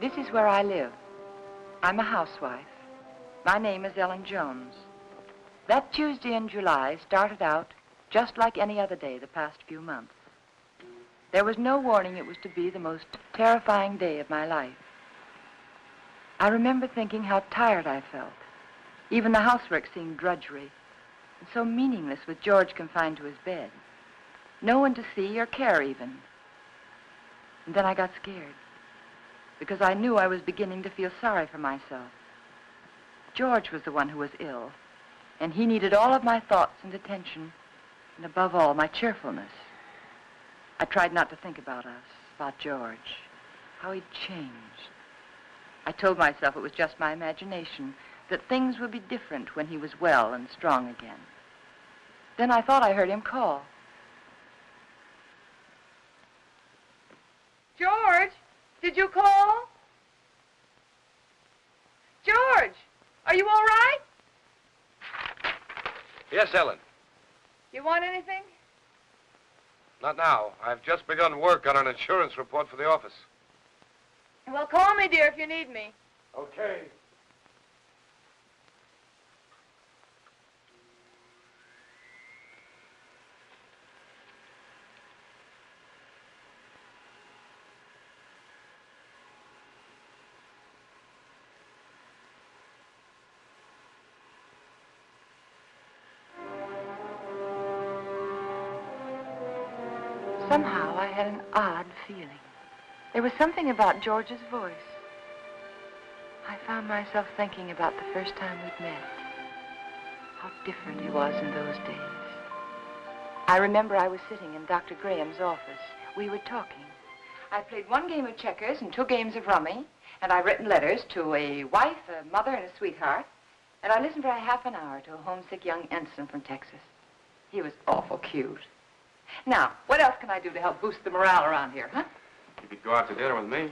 This is where I live. I'm a housewife. My name is Ellen Jones. That Tuesday in July started out just like any other day the past few months. There was no warning it was to be the most terrifying day of my life. I remember thinking how tired I felt. Even the housework seemed drudgery and so meaningless with George confined to his bed. No one to see or care even. And then I got scared, because I knew I was beginning to feel sorry for myself. George was the one who was ill, and he needed all of my thoughts and attention, and above all, my cheerfulness. I tried not to think about us, about George, how he'd changed. I told myself it was just my imagination, that things would be different when he was well and strong again. Then I thought I heard him call. George, did you call? George, are you all right? Yes, Ellen. You want anything? Not now. I've just begun work on an insurance report for the office. Well, call me, dear, if you need me. Okay. Somehow I had an odd feeling. There was something about George's voice. I found myself thinking about the first time we'd met. How different he was in those days. I remember I was sitting in Dr. Graham's office. We were talking. I played one game of checkers and 2 games of rummy, and I'd written letters to a wife, a mother, and a sweetheart, and I listened for a half an hour to a homesick young ensign from Texas. He was awful cute. Now, what else can I do to help boost the morale around here, huh? You could go out to dinner with me.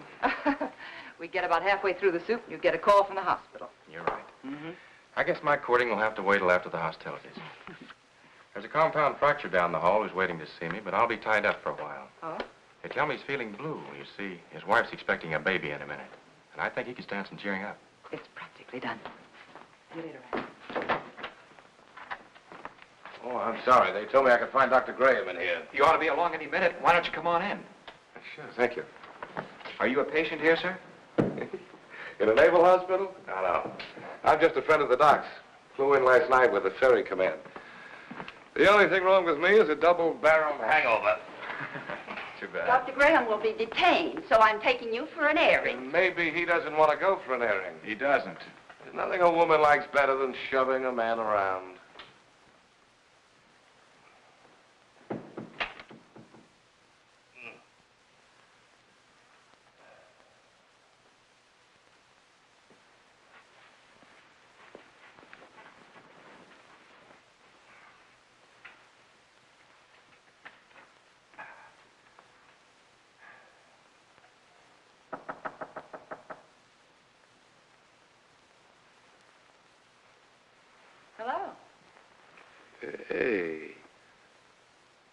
We get about halfway through the soup, and you get a call from the hospital. You're right. Mm-hmm. I guess my courting will have to wait till after the hostilities. There's a compound fracture down the hall who's waiting to see me, but I'll be tied up for a while. Oh? They tell me he's feeling blue. You see, his wife's expecting a baby in a minute. And I think he could stand some cheering up. It's practically done. See you later, Ed. Oh, I'm sorry. They told me I could find Dr. Graham in here. You ought to be along any minute. Why don't you come on in? Sure, thank you. Are you a patient here, sir? In a naval hospital? No. I'm just a friend of the doc's. Flew in last night with the ferry command. The only thing wrong with me is a double-barreled hangover. Too bad. Dr. Graham will be detained, so I'm taking you for an airing. And maybe he doesn't want to go for an airing. He doesn't. There's nothing a woman likes better than shoving a man around. Hello. Hey.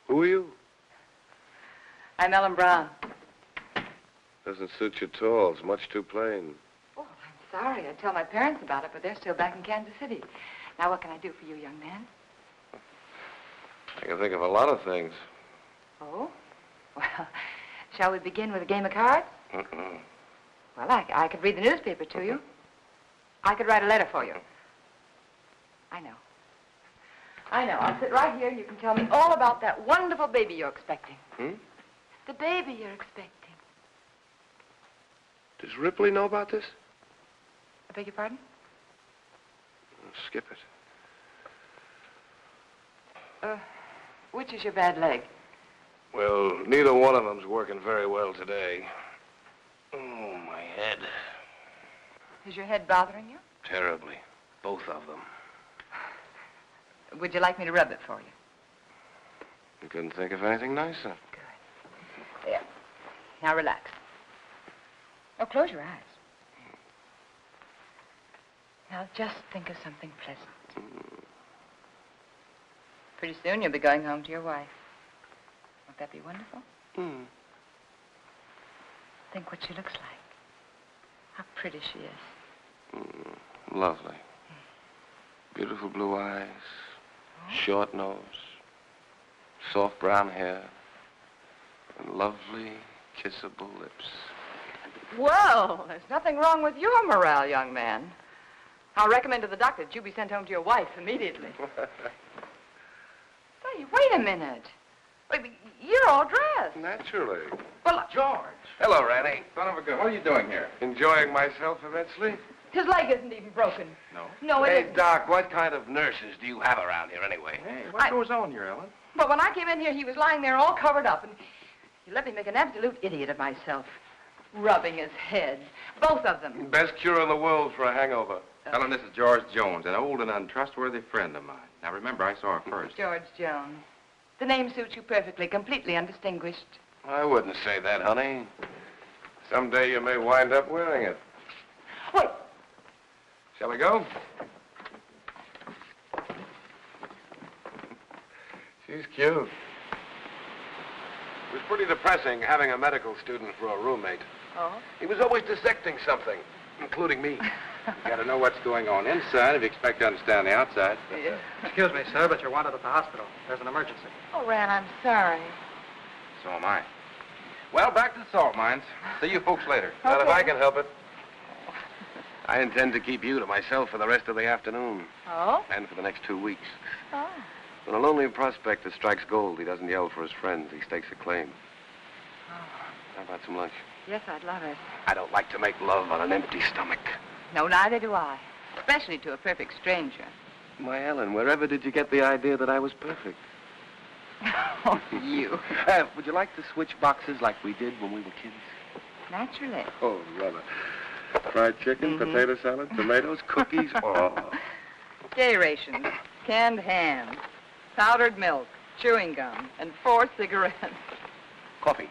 Who are you? I'm Ellen Brown. Doesn't suit you at all. It's much too plain. Oh, I'm sorry. I tell my parents about it, but they're still back in Kansas City. Now, what can I do for you, young man? I can think of a lot of things. Oh? Well, shall we begin with a game of cards? Well, I could read the newspaper to you. I could write a letter for you. I know. I'll sit right here and you can tell me all about that wonderful baby you're expecting. The baby you're expecting. Does Ripley know about this? I beg your pardon? Skip it. Which is your bad leg? Well, neither one of them's working very well today. Oh, my head. Is your head bothering you? Terribly. Both of them. Would you like me to rub it for you? You couldn't think of anything nicer. Good. There. Now relax. Oh, close your eyes. Now just think of something pleasant. Pretty soon you'll be going home to your wife. Won't that be wonderful? Think what she looks like. How pretty she is. Lovely. Beautiful blue eyes. Short nose. Soft brown hair. And lovely, kissable lips. Well, there's nothing wrong with your morale, young man. I'll recommend to the doctor that you be sent home to your wife immediately. Say, wait a minute. Wait, you're all dressed. Naturally. Well, George. Hello, Randy. Son of a gun. What are you doing here? Enjoying myself immensely? his leg isn't even broken. No? No, it Hey, isn't. Doc, what kind of nurses do you have around here anyway? Hey, what goes on here, Ellen? But when I came in here, he was lying there all covered up, and he let me make an absolute idiot of myself. Rubbing his head. Both of them. Best cure in the world for a hangover. Ellen, this is George Jones, an old and untrustworthy friend of mine. Now, remember, I saw her first. George Jones. The name suits you perfectly, completely undistinguished. I wouldn't say that, honey. Someday you may wind up wearing it. Wait. Shall we go? She's cute. It was pretty depressing having a medical student for a roommate. Oh? He was always dissecting something, including me. You gotta know what's going on inside if you expect to understand the outside. Yeah. Excuse me, sir, but you're wanted at the hospital. There's an emergency. Oh, Ran, I'm sorry. So am I. Well, back to the salt mines. See you folks later. Not if I can help it. I intend to keep you to myself for the rest of the afternoon. Oh? And for the next 2 weeks. Oh. When a lonely prospector strikes gold, he doesn't yell for his friends. He stakes a claim. How about some lunch? Yes, I'd love it. I don't like to make love on an empty stomach. No, neither do I. Especially to a perfect stranger. My Ellen, wherever did you get the idea that I was perfect? Oh, you. Would you like to switch boxes like we did when we were kids? Naturally. Oh, brother. Fried chicken, potato salad, tomatoes, cookies. Oh. Day rations, canned hams, powdered milk, chewing gum, and 4 cigarettes. Coffee.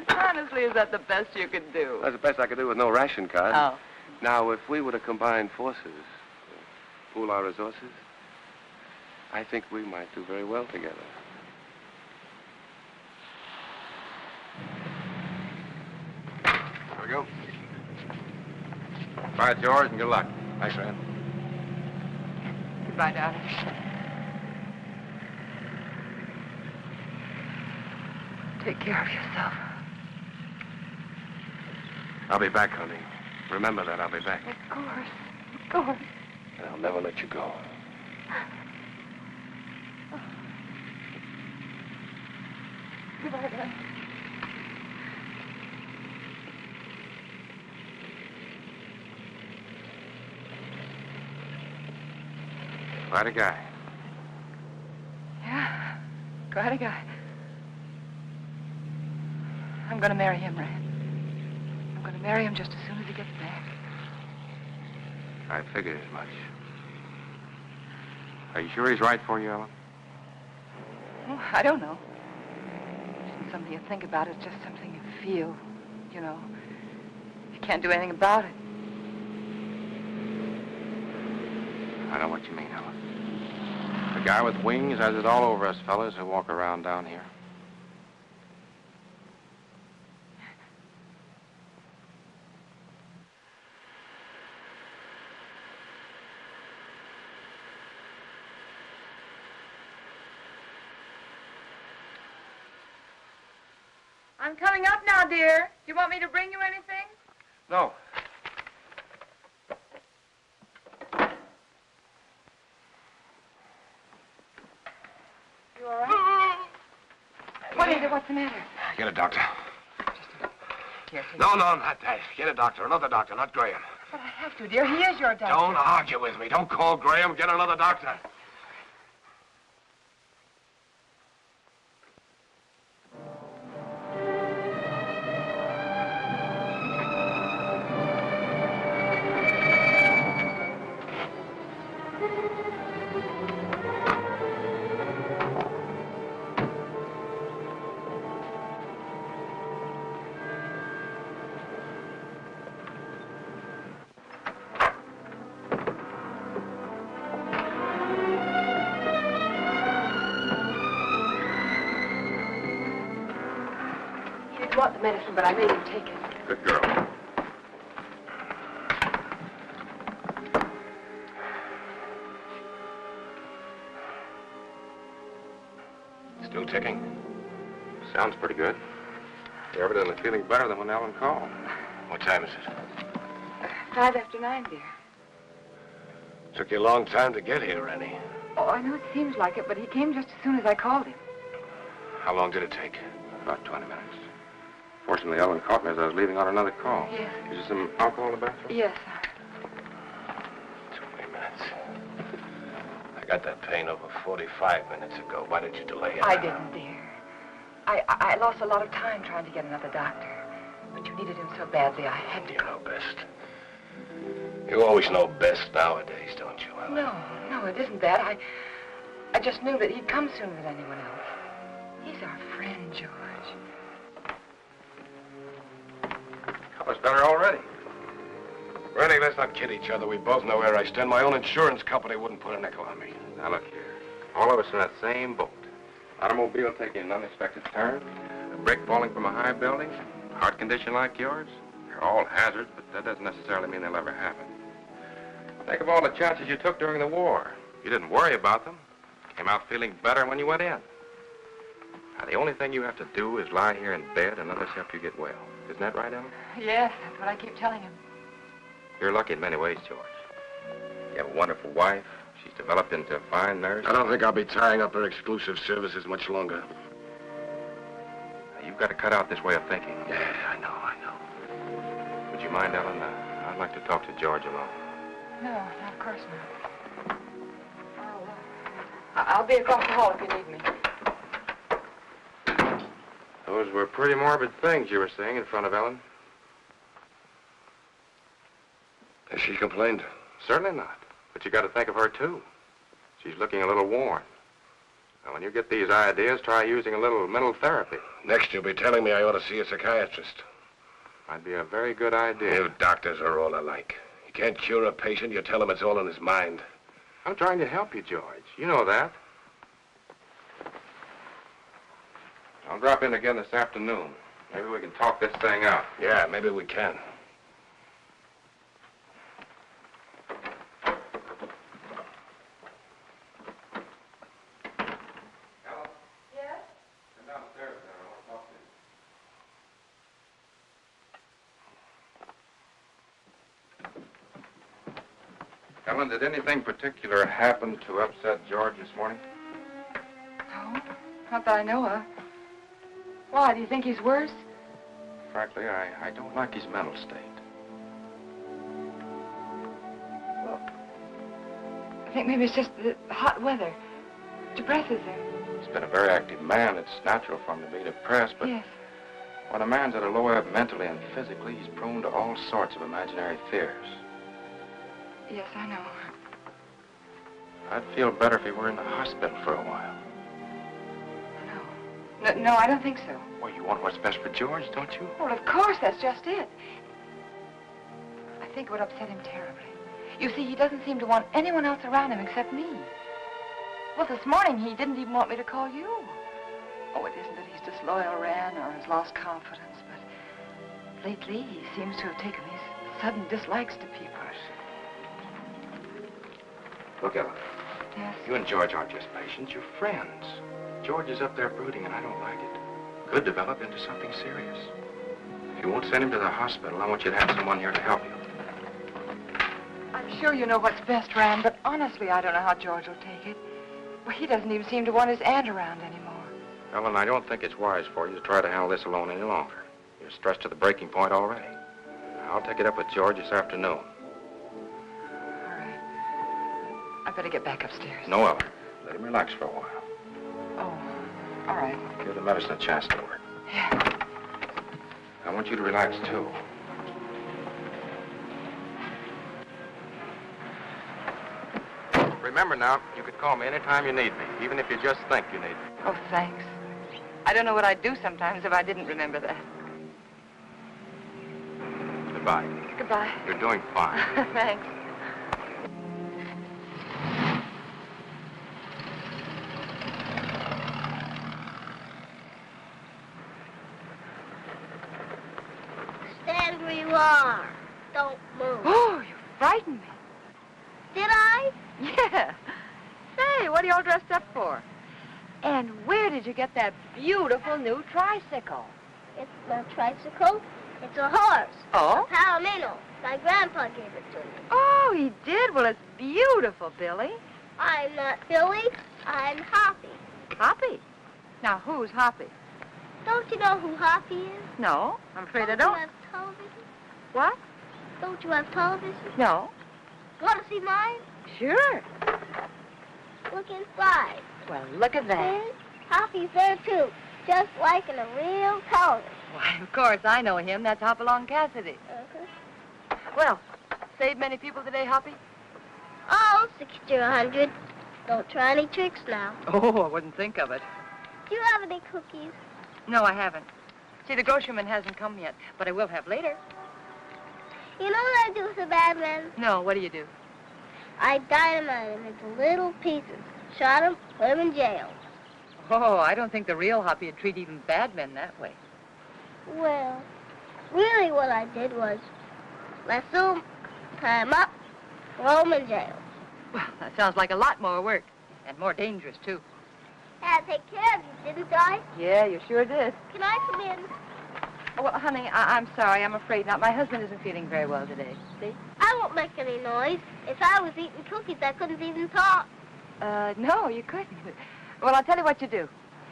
Honestly, is that the best you could do? That's the best I could do with no ration card. Oh. Now, if we were to combine forces, pool our resources, I think we might do very well together. Here we go. Bye, George, and good luck. Thanks, Rand. Goodbye, darling. Take care of yourself. I'll be back, honey. Remember that, I'll be back. Of course. Of course. And I'll never let you go. Goodbye, darling. Quite a guy. Yeah, quite a guy. I'm going to marry him, Rand. I'm going to marry him just as soon as he gets back. I figured as much. Are you sure he's right for you, Ellen? Oh, I don't know. It isn't something you think about. It's just something you feel. You know, you can't do anything about it. I know what you mean, Ellen. The guy with wings has it all over us fellas who walk around down here. I'm coming up now, dear. Do you want me to bring you anything? No. You all right? What is it? What's the matter? Get a doctor. Here, take No, not that. Get a doctor. Another doctor, not Graham. But I have to, dear. He is your doctor. Don't argue with me. Don't call Graham. Get another doctor. I want the medicine, but I made him take it. Good girl. Still ticking? Sounds pretty good. You're evidently feeling better than when Ellen called. What time is it? 5 after 9, dear. Took you a long time to get here, Rennie. Oh, I know it seems like it, but he came just as soon as I called him. How long did it take? About 20 minutes. Fortunately, Ellen caught me as I was leaving on another call. Yes. Is there some alcohol in the bathroom? Yes. 20 minutes. I got that pain over 45 minutes ago. Why did you delay it? I didn't, dear. I lost a lot of time trying to get another doctor. But you needed him so badly, I had to You go. know best. You always know best nowadays, don't you, Ellen? No, it isn't that. I just knew that he'd come sooner than anyone else. He's our friend, George. Color's better already. Rennie, let's not kid each other. We both know where I stand. My own insurance company wouldn't put a nickel on me. Now, look here. All of us in that same boat. Automobile taking an unexpected turn, a brick falling from a high building, heart condition like yours. They're all hazards, but that doesn't necessarily mean they'll ever happen. Think of all the chances you took during the war. You didn't worry about them. Came out feeling better when you went in. Now, the only thing you have to do is lie here in bed and let us help you get well. Isn't that right, Ellen? Yes, that's what I keep telling him. You're lucky in many ways, George. You have a wonderful wife. She's developed into a fine nurse. I don't think I'll be tying up her exclusive services much longer. You've got to cut out this way of thinking. Yeah, I know. Would you mind, Ellen? I'd like to talk to George alone. No, of course not. I'll be across the hall if you need me. Those were pretty morbid things you were saying in front of Ellen. Has she complained? Certainly not. But you got to think of her, too. She's looking a little worn. Now, when you get these ideas, try using a little mental therapy. Next, you'll be telling me I ought to see a psychiatrist. Might be a very good idea. You doctors are all alike. You can't cure a patient, you tell him it's all in his mind. I'm trying to help you, George. You know that. I'll drop in again this afternoon. Maybe we can talk this thing out. Yeah, maybe we can. Ellen? Yes? Come downstairs there. I want to talk to you. Ellen, did anything particular happen to upset George this morning? No, not that I know of. Why, do you think he's worse? Frankly, I don't like his mental state. Well, I think maybe it's just the hot weather. Depresses him. He's been a very active man. It's natural for him to be depressed, but Yes. when a man's at a low ebb mentally and physically, he's prone to all sorts of imaginary fears. Yes, I know. I'd feel better if he were in the hospital for a while. No, I don't think so. Well, you want what's best for George, don't you? Well, of course, that's just it. I think it would upset him terribly. You see, he doesn't seem to want anyone else around him except me. Well, this morning, he didn't even want me to call you. Oh, it isn't that he's disloyal, Ran, or has lost confidence, but lately, he seems to have taken these sudden dislikes to people. Look, Ellen, Yes. you and George aren't just patients, you're friends. George is up there brooding, and I don't like it. Could develop into something serious. If You won't send him to the hospital. I want you to have someone here to help you. I'm sure you know what's best, Ram, but honestly, I don't know how George will take it. Well, he doesn't even seem to want his aunt around anymore. Ellen, I don't think it's wise for you to try to handle this alone any longer. You're stressed to the breaking point already. I'll take it up with George this afternoon. All right. I better get back upstairs. No, Ellen. Let him relax for a while. Oh, all right. Give the medicine a chance to work. Yeah. I want you to relax, too. Remember now, you can call me anytime you need me, even if you just think you need me. Oh, thanks. I don't know what I'd do sometimes if I didn't remember that. Goodbye. Goodbye. You're doing fine. Thanks. Stand where you are. Don't move. Oh, you frightened me. Did I? Yeah. Say, what are you all dressed up for? And where did you get that beautiful new tricycle? It's not a tricycle. It's a horse. Oh? A Palomino. My grandpa gave it to me. Oh, he did? Well, it's beautiful, Billy. I'm not Billy. I'm Hoppy. Hoppy? Now, who's Hoppy? Don't you know who Hoppy is? No, I'm afraid I Don't don't. you have television? What? Don't you have television? No. Want to see mine? Sure. Look inside. Well, look at that. See? Hoppy's there, too. Just like in a real television. Why, of course, I know him. That's Hopalong Cassidy. Uh-huh. Well, saved many people today, Hoppy? Oh, 60 or 100. Don't try any tricks now. Oh, I wouldn't think of it. Do you have any cookies? No, I haven't. See, the grocerman hasn't come yet, but I will have later. You know what I do with a bad man? No, what do you do? I dynamite him into little pieces. Shot him, put him in jail. Oh, I don't think the real Hoppy would treat even bad men that way. Well, really what I did was lasso him, tie him up, throw him in jail. Well, that sounds like a lot more work, and more dangerous, too. Had to take care of you, didn't I? Yeah, you sure did. Can I come in? Oh, well, honey, I'm sorry. I'm afraid not. My husband isn't feeling very well today. See? I won't make any noise. If I was eating cookies, I couldn't even talk. No, you couldn't. Well, I'll tell you what you do.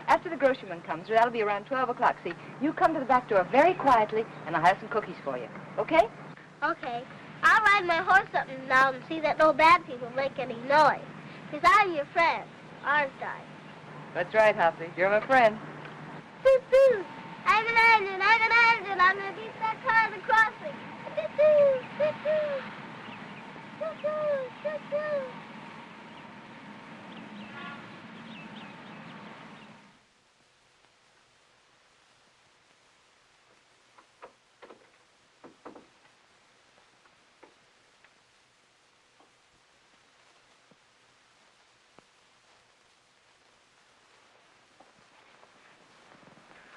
After the grocerman comes, that'll be around 12 o'clock. See, you come to the back door very quietly, and I'll have some cookies for you. Okay? Okay. I'll ride my horse up and down and see that no bad people make any noise. Because I'm your friend, aren't I? That's right, Hoppy. You're my friend. Boo-boo! I'm an engine, I'm going to beat that car at the crossing. Boo-boo! Boo-boo! Boo-boo! Boo-boo!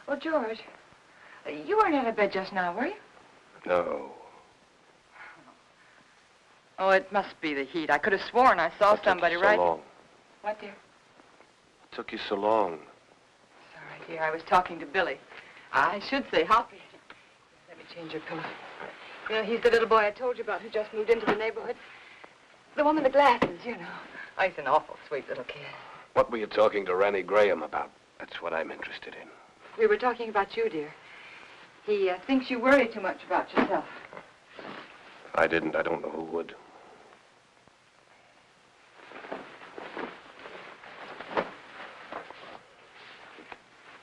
Well, George, you weren't out of bed just now, were you? No. Oh, it must be the heat. I could have sworn I saw somebody right... so long? What, dear? What took you so long? Sorry, dear. I was talking to Billy. I should say Hoppy. Let me change your pillow. You know, he's the little boy I told you about who just moved into the neighborhood. The one with the glasses, you know. Oh, he's an awful sweet little kid. What were you talking to Randy Graham about? That's what I'm interested in. We were talking about you, dear. He thinks you worry too much about yourself. If I didn't, I don't know who would.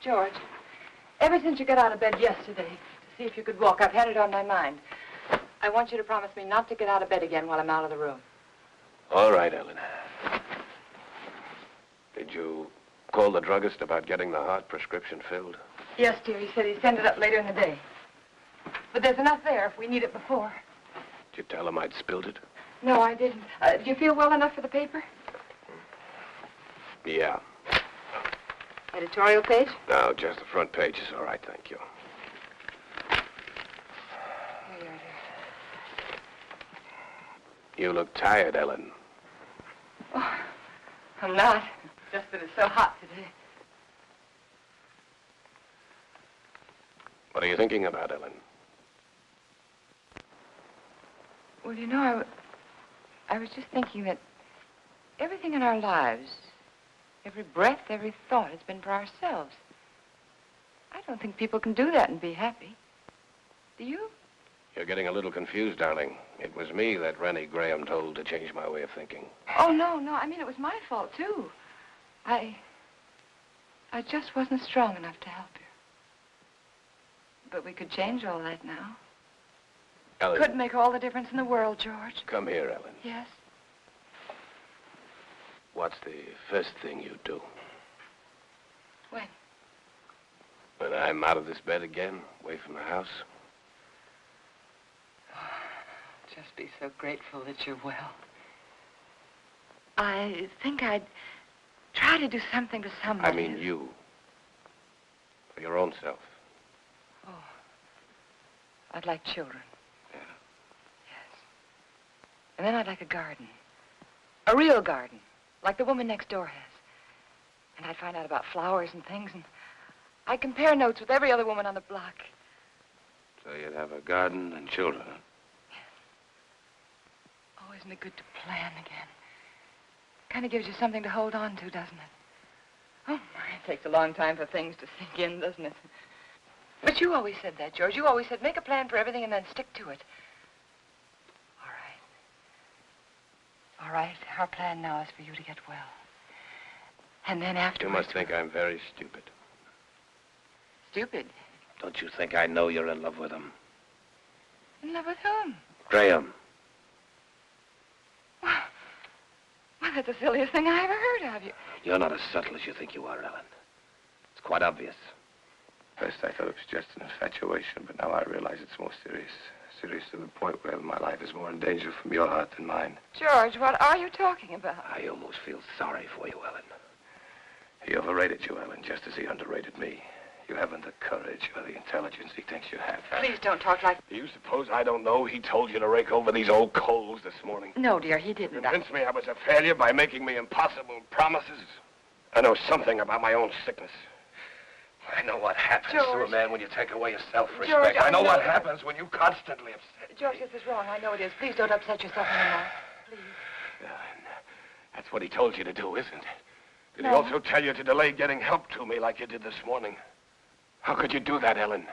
George, ever since you got out of bed yesterday to see if you could walk, I've had it on my mind. I want you to promise me not to get out of bed again while I'm out of the room. All right, Ellen. Did you call the druggist about getting the heart prescription filled? Yes, dear. He said he'd send it up later in the day. But there's enough there if we need it before. Did you tell him I'd spilled it? No, I didn't. Do you feel well enough for the paper? Yeah. Editorial page? No, just the front page is all right, thank you. Here you are, dear. You look tired, Ellen. Oh, I'm not. Just that it's so hot today. What are you thinking about, Ellen? Well, you know, I was just thinking that everything in our lives, every breath, every thought has been for ourselves. I don't think people can do that and be happy. Do you? You're getting a little confused, darling. It was me that Rennie Graham told to change my way of thinking. Oh, no. I mean, it was my fault, too. I just wasn't strong enough to help you. But we could change all that now. Ellen. Could make all the difference in the world, George. Come here, Ellen. Yes? What's the first thing you do? When? When I'm out of this bed again, away from the house? Just be so grateful that you're well. I think I'd try to do something for somebody. I mean you. For your own self. Oh. I'd like children. Yeah. Yes. And then I'd like a garden. A real garden. Like the woman next door has. And I'd find out about flowers and things, and I'd compare notes with every other woman on the block. So you'd have a garden and children, huh? Oh, isn't it good to plan again? Kind of gives you something to hold on to, doesn't it? Oh, my, it takes a long time for things to sink in, doesn't it? But you always said that, George. You always said, make a plan for everything and then stick to it. All right. All right, our plan now is for you to get well. And then afterwards... You must think I'm very stupid. Stupid? Don't you think I know you're in love with him? In love with whom? Graham. Well, that's the silliest thing I ever heard of you. You're not as subtle as you think you are, Ellen. It's quite obvious. First, I thought it was just an infatuation, but now I realize it's more serious. Serious to the point where my life is more in danger from your heart than mine. George, what are you talking about? I almost feel sorry for you, Ellen. He overrated you, Ellen, just as he underrated me. You haven't the courage or the intelligence he thinks you have. Please don't talk like... Do you suppose I don't know he told you to rake over these old coals this morning? No, dear, he didn't. Convinced me I was a failure by making me impossible promises. I know something about my own sickness. I know what happens to a man when you take away his self-respect. George, I know what happens when you constantly upset. George, this is wrong. I know it is. Please don't upset yourself anymore. Please. That's what he told you to do, isn't it? Did No. he also tell you to delay getting help to me like you did this morning? How could you do that, Ellen?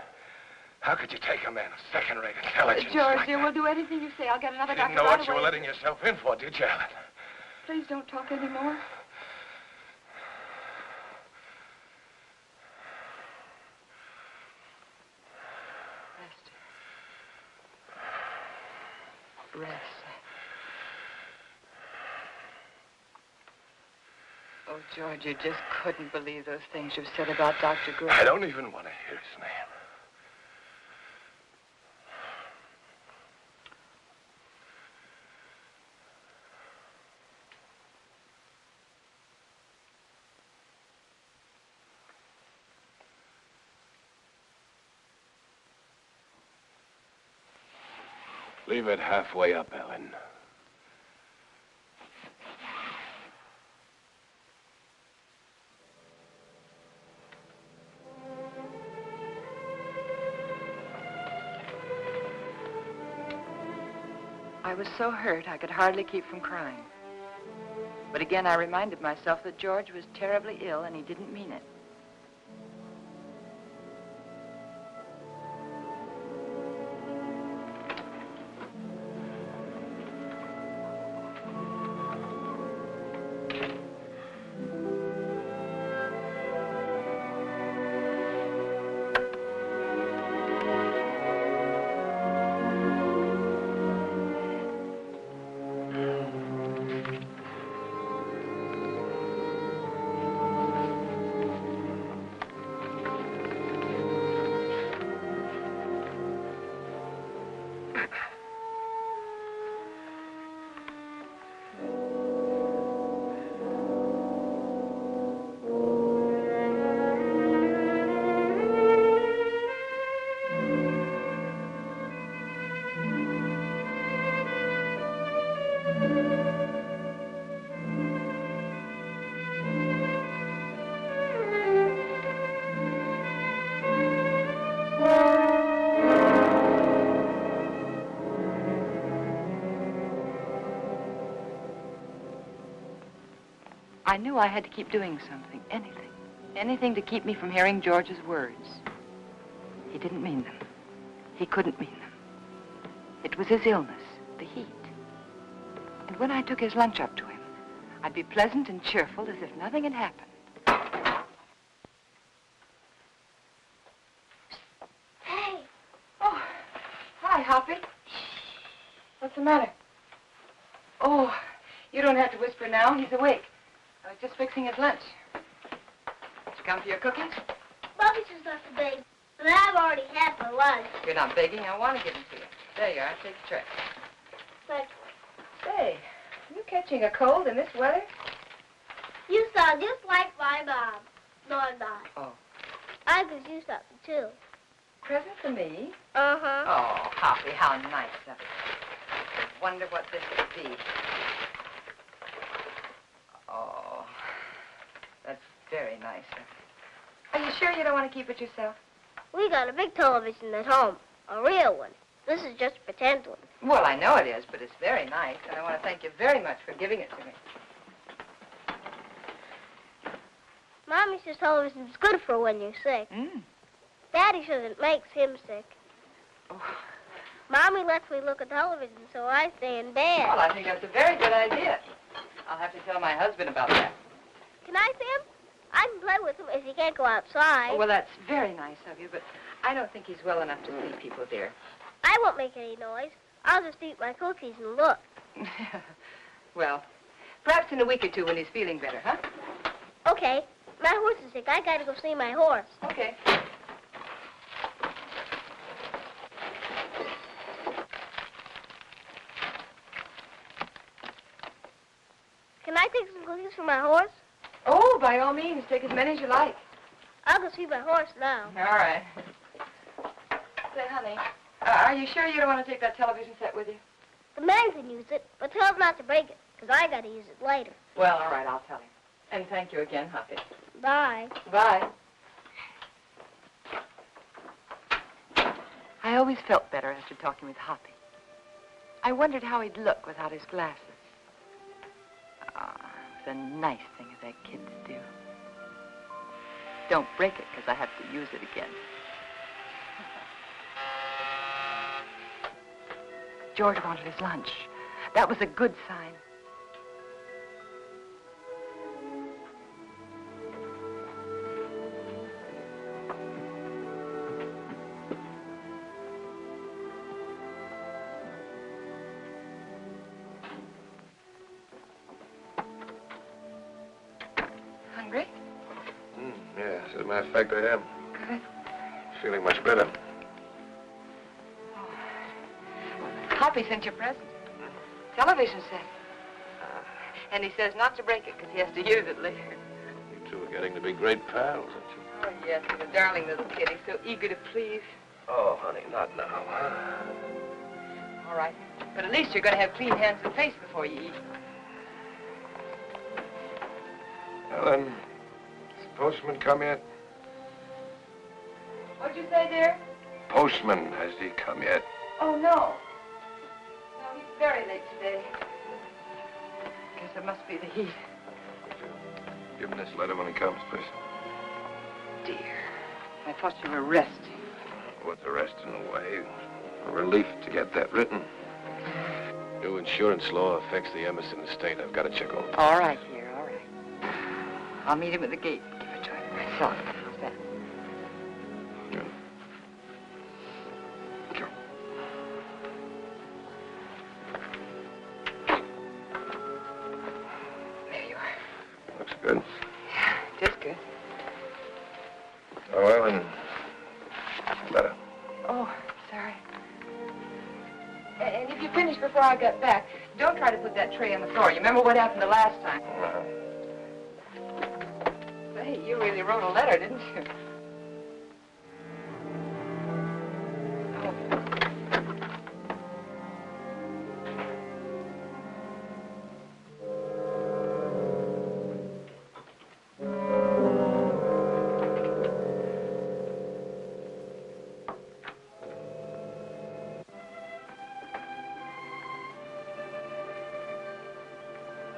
How could you take a man of second-rate intelligence George, like dear, that? we'll do anything you say. I'll get another You doctor didn't know right what you away. were letting yourself in for, did you, Ellen? Please don't talk anymore. Rest. Oh, George, you just couldn't believe those things you've said about Dr. Graham. I don't even want to hear his name. Leave it halfway up, Ellen. I was so hurt I could hardly keep from crying. But again, I reminded myself that George was terribly ill and he didn't mean it. I knew I had to keep doing something, anything. Anything to keep me from hearing George's words. He didn't mean them. He couldn't mean them. It was his illness, the heat. And when I took his lunch up to him, I'd be pleasant and cheerful as if nothing had happened. Hey. Oh, hi, Hoppy. What's the matter? Oh, you don't have to whisper now. He's awake. I was just fixing his lunch. Did you come for your cookies? Bobby's just left the bake, but I've already had my lunch. You're not begging. I want to give them to you. There you are. Take the tray. But Say, are you catching a cold in this weather? you sound just like my mom. No, I'm not. Oh. I could use something, too. Present for me? Uh-huh. Oh, Hoppy, how nice of you. I wonder what this could be. Oh, that's very nice of you. Are you sure you don't want to keep it yourself? We got a big television at home, a real one. This is just a pretend one. Well, I know it is, but it's very nice, and I want to thank you very much for giving it to me. Mommy says television's good for when you're sick. Daddy says it makes him sick. Oh. Mommy lets me look at television, so I stay in bed. Well, I think that's a very good idea. I'll have to tell my husband about that. Can I see him? I can play with him if he can't go outside. Oh, well, that's very nice of you, but I don't think he's well enough to see people, dear. I won't make any noise. I'll just eat my cookies and look. Well, perhaps in a week or two when he's feeling better, huh? Okay. My horse is sick. I gotta go see my horse. Okay. Can I take some cookies for my horse? Oh, by all means, take as many as you like. I'll go see my horse now. All right. Say, honey, are you sure you don't want to take that television set with you? The man can use it, but tell him not to break it, because I gotta use it later. Well, all right, I'll tell him. And thank you again, Hoppy. Bye. Bye. I always felt better after talking with Hoppy. I wondered how he'd look without his glasses. Ah, it's a nice thing that kids do. Don't break it, because I have to use it again. George wanted his lunch. That was a good sign. Hungry? Yeah, as a matter of fact, I am. Good. Feeling much better. Hoppy sent you a present. Television set. And he says not to break it because he has to use it later. You two are getting to be great pals, aren't you? Oh, yes, he's a darling little kid. He's so eager to please. Oh, honey, not now. All right. But at least you're going to have clean hands and face before you eat. Well, then, has the postman come yet? What'd you say, dear? Postman, has he come yet? Oh, no. No, he's very late today. Guess it must be the heat. Give him this letter when he comes, please. Dear, I thought you were resting. With the rest in the way. A relief to get that written. New insurance law affects the Emerson estate. I've got to check over. All right, dear, all right. I'll meet him at the gate. Give it to him myself. How's that? Good. Sure. There you are. Looks good. Yeah, it is good. Oh, well, then, better. Oh, sorry. And if you finish before I get back, don't try to put that tray on the floor. You remember what happened the last time? Say, you really wrote a letter, didn't you? Oh.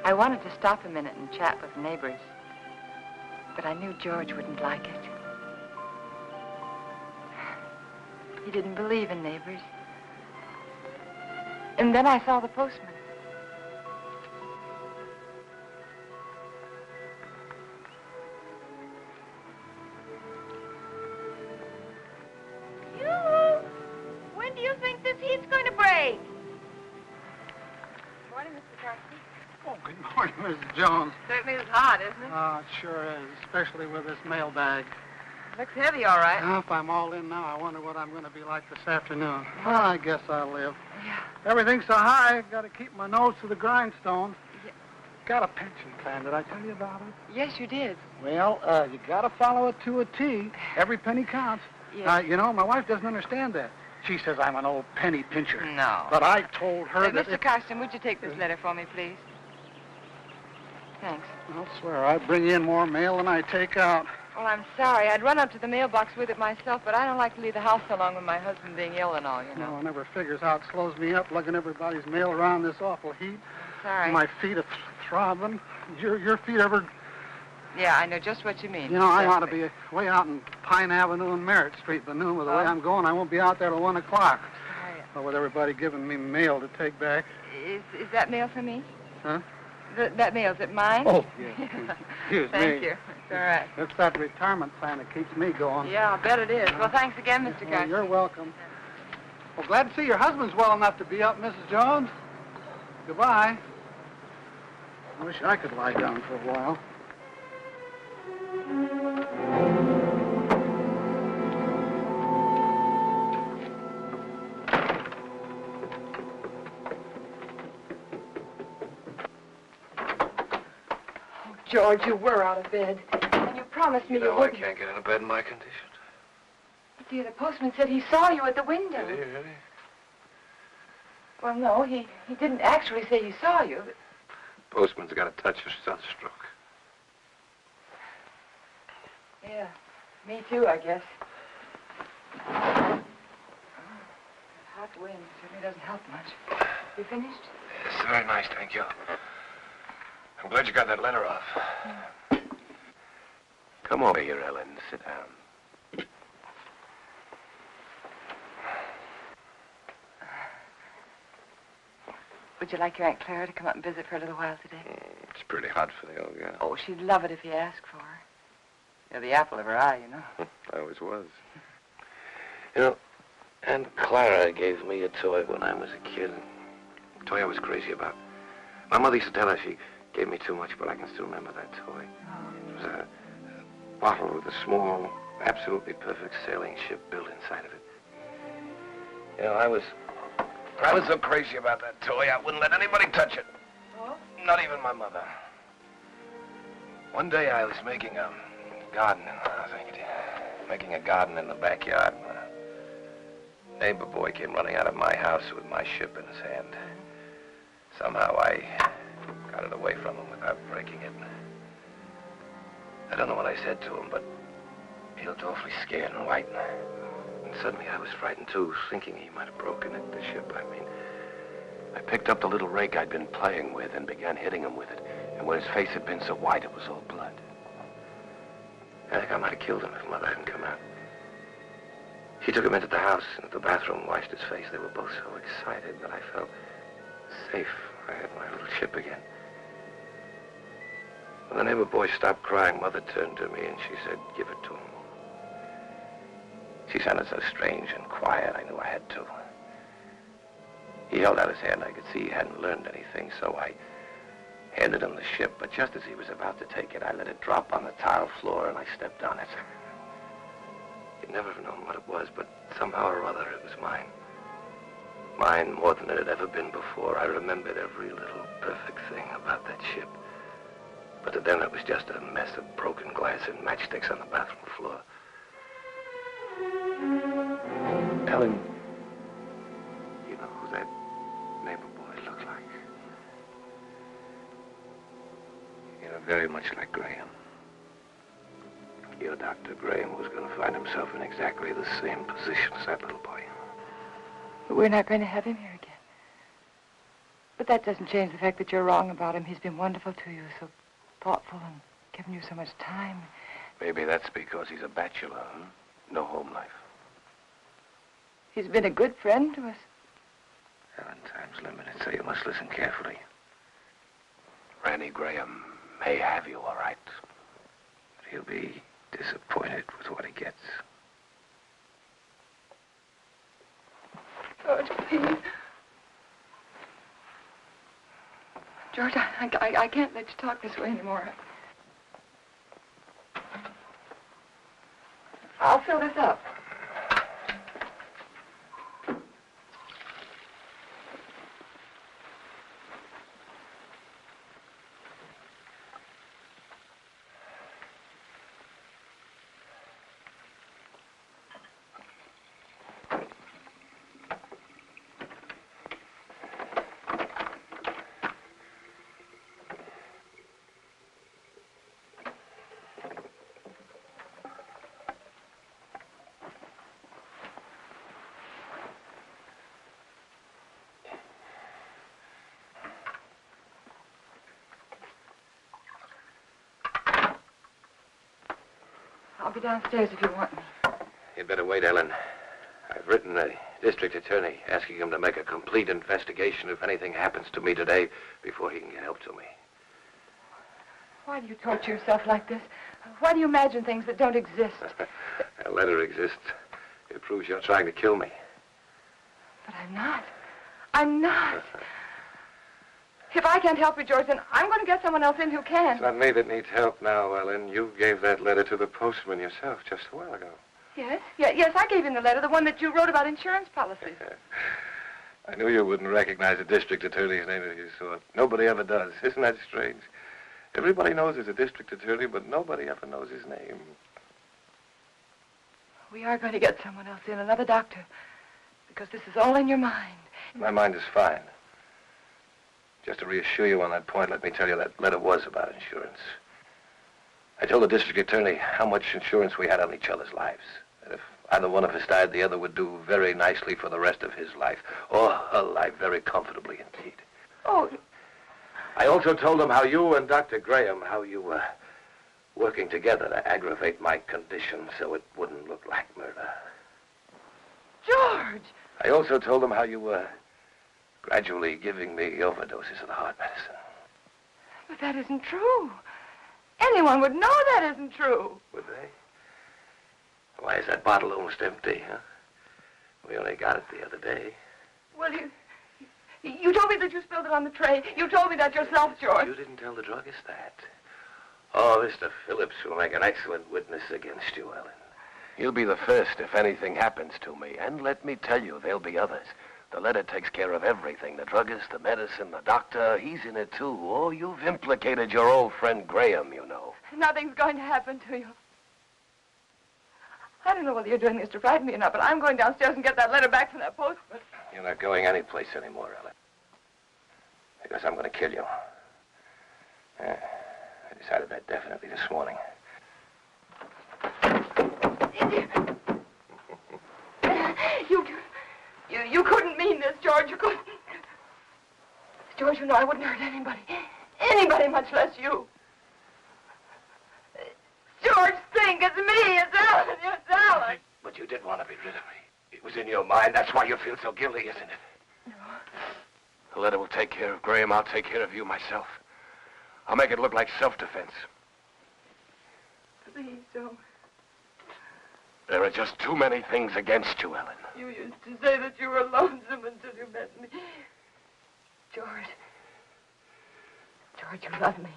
I wanted to stop a minute and chat with the neighbors, but I knew George wouldn't like it. He didn't believe in neighbors. And then I saw the postman. When do you think this heat's going to break? Morning, Mr. Carson. Oh, good morning, Mrs. Jones. Certainly is hot, isn't it? Oh, it sure is, especially with this mailbag. Looks heavy, all right. Now, if I'm all in now, I wonder what I'm going to be like this afternoon. Well, I guess I'll live. Yeah. Everything's so high, I've got to keep my nose to the grindstone. Yeah. Got a pension plan. Did I tell you about it? Yes, you did. Well, you got to follow it to a T. Every penny counts. Yes. You know, my wife doesn't understand that. She says I'm an old penny pincher. No. But I told her that Mr. Carson, would you take this letter for me, please? Thanks. I'll swear, I bring in more mail than I take out. Well, I'm sorry. I'd run up to the mailbox with it myself, but I don't like to leave the house so long with my husband being ill and all, you know. No, one never figures how it slows me up lugging everybody's mail around this awful heat. Sorry. My feet are throbbing. Your feet ever... Yeah, I know just what you mean. You know, I ought to be way out in Pine Avenue and Merritt Street, but noon with the way I'm going, I won't be out there till 1 o'clock. Sorry. Well, with everybody giving me mail to take back. Is that mail for me? Huh? That mail, is it mine? Oh, yeah. Excuse me. Thank you. It's all right. It's that retirement plan that keeps me going. Yeah, I bet it is. Well, thanks again, Mr. Carson. You're welcome. Well, glad to see your husband's well enough to be up, Mrs. Jones. Goodbye. I wish I could lie down for a while. George, you were out of bed. And you promised me you I wouldn't. can't get out of bed in my condition. But, dear, the postman said he saw you at the window. Did he, really? Well, no, he didn't actually say he saw you. But... Postman's got a touch of sunstroke. Yeah, me too, I guess. Hot wind certainly doesn't help much. You finished? It's very nice, thank you. I'm glad you got that letter off. Come over here, Ellen. Sit down. Would you like your Aunt Clara to come up and visit for a little while today? It's pretty hot for the old gal. Oh, she'd love it if you asked for her. You're the apple of her eye, you know. I always was. You know, Aunt Clara gave me a toy when I was a kid. A toy I was crazy about. My mother used to tell her she gave me too much, but I can still remember that toy. It was a bottle with a small, absolutely perfect sailing ship built inside of it. You know, I was so crazy about that toy, I wouldn't let anybody touch it. Oh? Not even my mother. One day I was making a garden, making a garden in the backyard. A neighbor boy came running out of my house with my ship in his hand. Somehow I got it away from him without breaking it. I don't know what I said to him, but he looked awfully scared and white. And suddenly I was frightened too, thinking he might have broken it, the ship, I mean. I picked up the little rake I'd been playing with and began hitting him with it. And where his face had been so white, it was all blood. I think I might have killed him if Mother hadn't come out. She took him into the house, into the bathroom, washed his face. They were both so excited that I felt safe. I had my little ship again. When the neighbor boy stopped crying, Mother turned to me and she said, "Give it to him." She sounded so strange and quiet, I knew I had to. He held out his hand. I could see he hadn't learned anything, so I handed him the ship. But just as he was about to take it, I let it drop on the tile floor and I stepped on it. You'd never have known what it was, but somehow or other it was mine. Mine more than it had ever been before. I remembered every little perfect thing about that ship. But to them it was just a mess of broken glass and matchsticks on the bathroom floor. Ellen, you know who that neighbor boy looked like? You're very much like Graham. Your Dr. Graham was going to find himself in exactly the same position as that little boy. But we're not going to have him here again. But that doesn't change the fact that you're wrong about him. He's been wonderful to you, so thoughtful and given you so much time. Maybe that's because he's a bachelor, huh? No home life. He's been a good friend to us. Ellen, time's limited, so you must listen carefully. Randy Graham may have you, all right. But he'll be disappointed with what he gets. George, please. George, I can't let you talk this way anymore. I'll fill this up. I'll be downstairs if you want me. You'd better wait, Ellen. I've written the district attorney asking him to make a complete investigation if anything happens to me today before he can get help to me. Why do you torture yourself like this? Why do you imagine things that don't exist? A letter exists. It proves you're trying to kill me. But I'm not. I'm not. If I can't help you, George, then I'm going to get someone else in who can. It's not me that needs help now, Ellen. You gave that letter to the postman yourself just a while ago. Yes? Yes, I gave him the letter, the one that you wrote about insurance policies. I knew you wouldn't recognize a district attorney's name if you saw it. Nobody ever does. Isn't that strange? Everybody knows there's a district attorney, but nobody ever knows his name. We are going to get someone else in, another doctor, because this is all in your mind. My mind is fine. Just to reassure you on that point, let me tell you that letter was about insurance. I told the district attorney how much insurance we had on each other's lives. That if either one of us died, the other would do very nicely for the rest of his life, or her life very comfortably indeed. Oh. I also told him how you and Dr. Graham, how you were working together to aggravate my condition so it wouldn't look like murder. George! I also told him how you were gradually giving me overdoses of the heart medicine. But that isn't true. Anyone would know that isn't true. Would they? Why is that bottle almost empty, huh? We only got it the other day. Well, you told me that you spilled it on the tray. You told me that yourself, George. You didn't tell the druggist that. Oh, Mr. Phillips will make an excellent witness against you, Ellen. He'll be the first if anything happens to me. And let me tell you, there'll be others. The letter takes care of everything. The druggist, the medicine, the doctor, he's in it too. Oh, you've implicated your old friend Graham, you know. Nothing's going to happen to you. I don't know whether you're doing this to frighten me or not, but I'm going downstairs and get that letter back from that postman. You're not going anyplace anymore, Ellen. Because I'm going to kill you. I decided that definitely this morning. You couldn't mean this, George. You couldn't. George, you know I wouldn't hurt anybody. Anybody, much less you. George, think, it's me, it's Ellen, it's Ellen. But you did want to be rid of me. It was in your mind. That's why you feel so guilty, isn't it? No. The letter will take care of Graham. I'll take care of you myself. I'll make it look like self-defense. Please don't. There are just too many things against you, Ellen. You used to say that you were lonesome until you met me. George. George, you love me.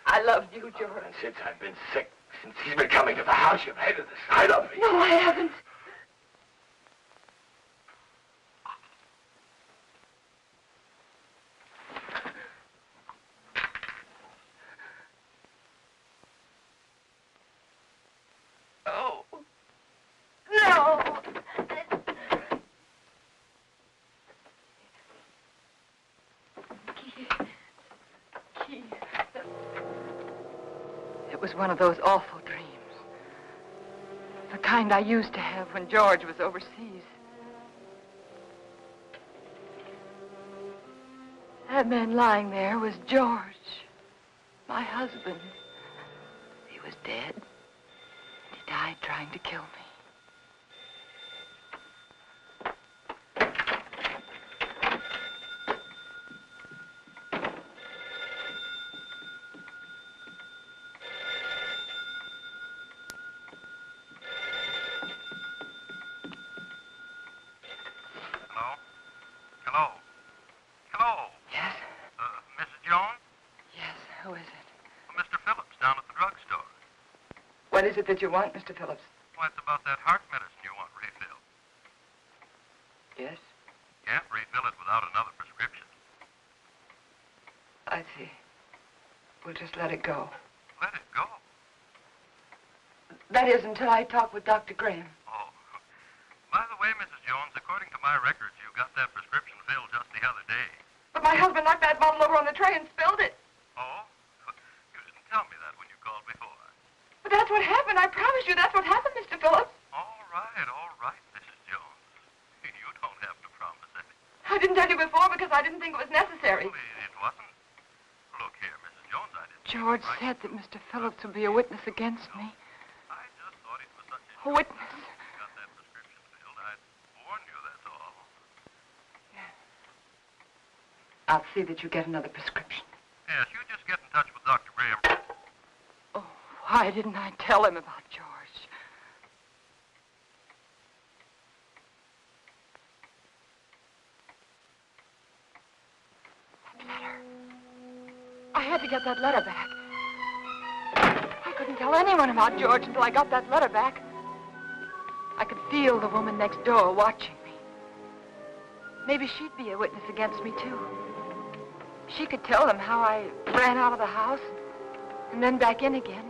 I loved you, George. And since I've been sick, since he's been coming to the house, you've hated the sight of me. No, I haven't. Oh. No. Keith. It was one of those awful dreams. The kind I used to have when George was overseas. That man lying there was George, my husband. He was dead. He died trying to kill me. What is it that you want, Mr. Phillips? Well, it's about that heart medicine you want refilled. Yes? Can't refill it without another prescription. I see. We'll just let it go. Let it go? That is, until I talk with Dr. Graham. Oh. By the way, Mrs. Jones, according to my records, you got that prescription filled just the other day. But my husband knocked that bottle over on the tray and spilled it. Oh? You didn't tell me that when you called before. But that's what happened. I promise you that's what happened, Mr. Phillips. All right, Mrs. Jones. You don't have to promise anything. I didn't tell you before because I didn't think it was necessary. Well, it wasn't. Look here, Mrs. Jones, I didn't... George said that Mr. Phillips would be a witness against me. I just thought it was such a witness. You got that prescription filled. I'd warn you, that's all. Yeah. I'll see that you get another prescription. Yes, you just get in touch with Dr. Graham. Why didn't I tell him about George? That letter. I had to get that letter back. I couldn't tell anyone about George until I got that letter back. I could feel the woman next door watching me. Maybe she'd be a witness against me, too. She could tell them how I ran out of the house and then back in again.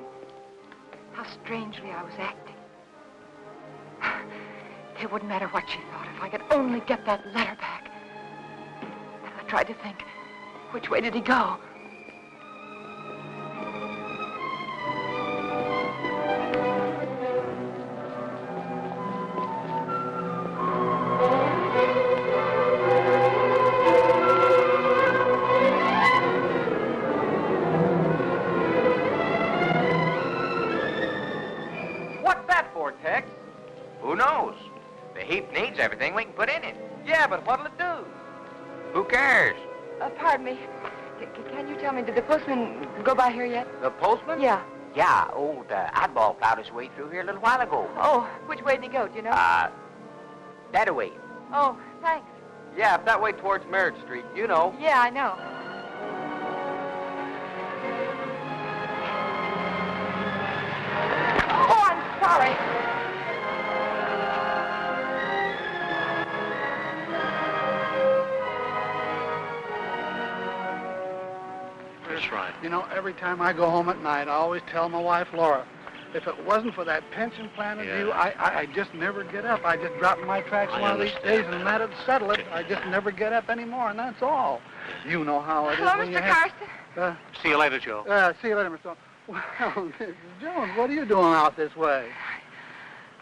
How strangely I was acting. It wouldn't matter what she thought if I could only get that letter back. And I tried to think, which way did he go? Everything we can put in it. Yeah, but what'll it do? Who cares? Pardon me. Can you tell me, did the postman go by here yet? The postman? Yeah. Yeah, old Oddball plowed his way through here a little while ago. Oh, which way did he go, do you know? That way. Oh, thanks. Yeah, up that way towards Merritt Street, you know. Yeah, I know. Oh, I'm sorry. That's right. You know, every time I go home at night, I always tell my wife, Laura, if it wasn't for that pension plan of you, I just never get up. I just drop in my tracks one of these days, and that'd settle it. I just never get up anymore, and that's all. You know how it is. Hello, Mr. Carson. See you later, Joe. See you later, Mr. Jones. Well, Mrs. Jones, what are you doing out this way?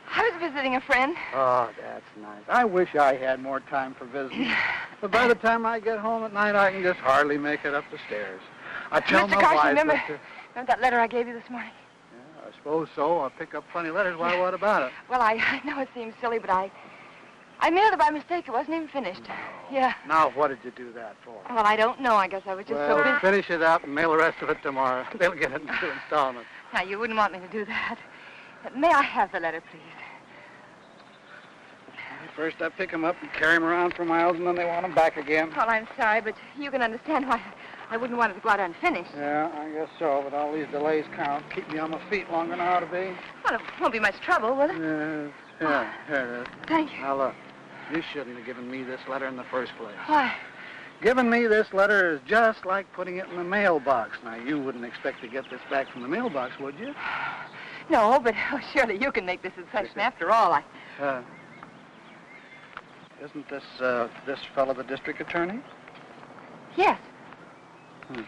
I was visiting a friend. Oh, that's nice. I wish I had more time for visiting. But by the time I get home at night, I can just hardly make it up the stairs. I tell Mr. my Carson, wife remember that, that letter I gave you this morning? Yeah, I suppose so. I'll pick up funny letters. Why, what about it? Well, I know it seems silly, but I mailed it by mistake. It wasn't even finished. Yeah. Now, what did you do that for? Well, I don't know. I guess I was just so busy. Finish it up and mail the rest of it tomorrow. They'll get it in 2 installments. Now, you wouldn't want me to do that. May I have the letter, please? First, I pick them up and carry them around for miles, and then they want them back again. Well, I'm sorry, but you can understand why I wouldn't want it to go out unfinished. Yeah, I guess so, but all these delays count. Keep me on my feet longer than I ought to be. Well, it won't be much trouble, will it? Yeah, here it is. Thank you. Now, look, you shouldn't have given me this letter in the first place. Why? Giving me this letter is just like putting it in the mailbox. Now, you wouldn't expect to get this back from the mailbox, would you? No, but surely you can make this a session. After all, Isn't this fellow the district attorney? Yes.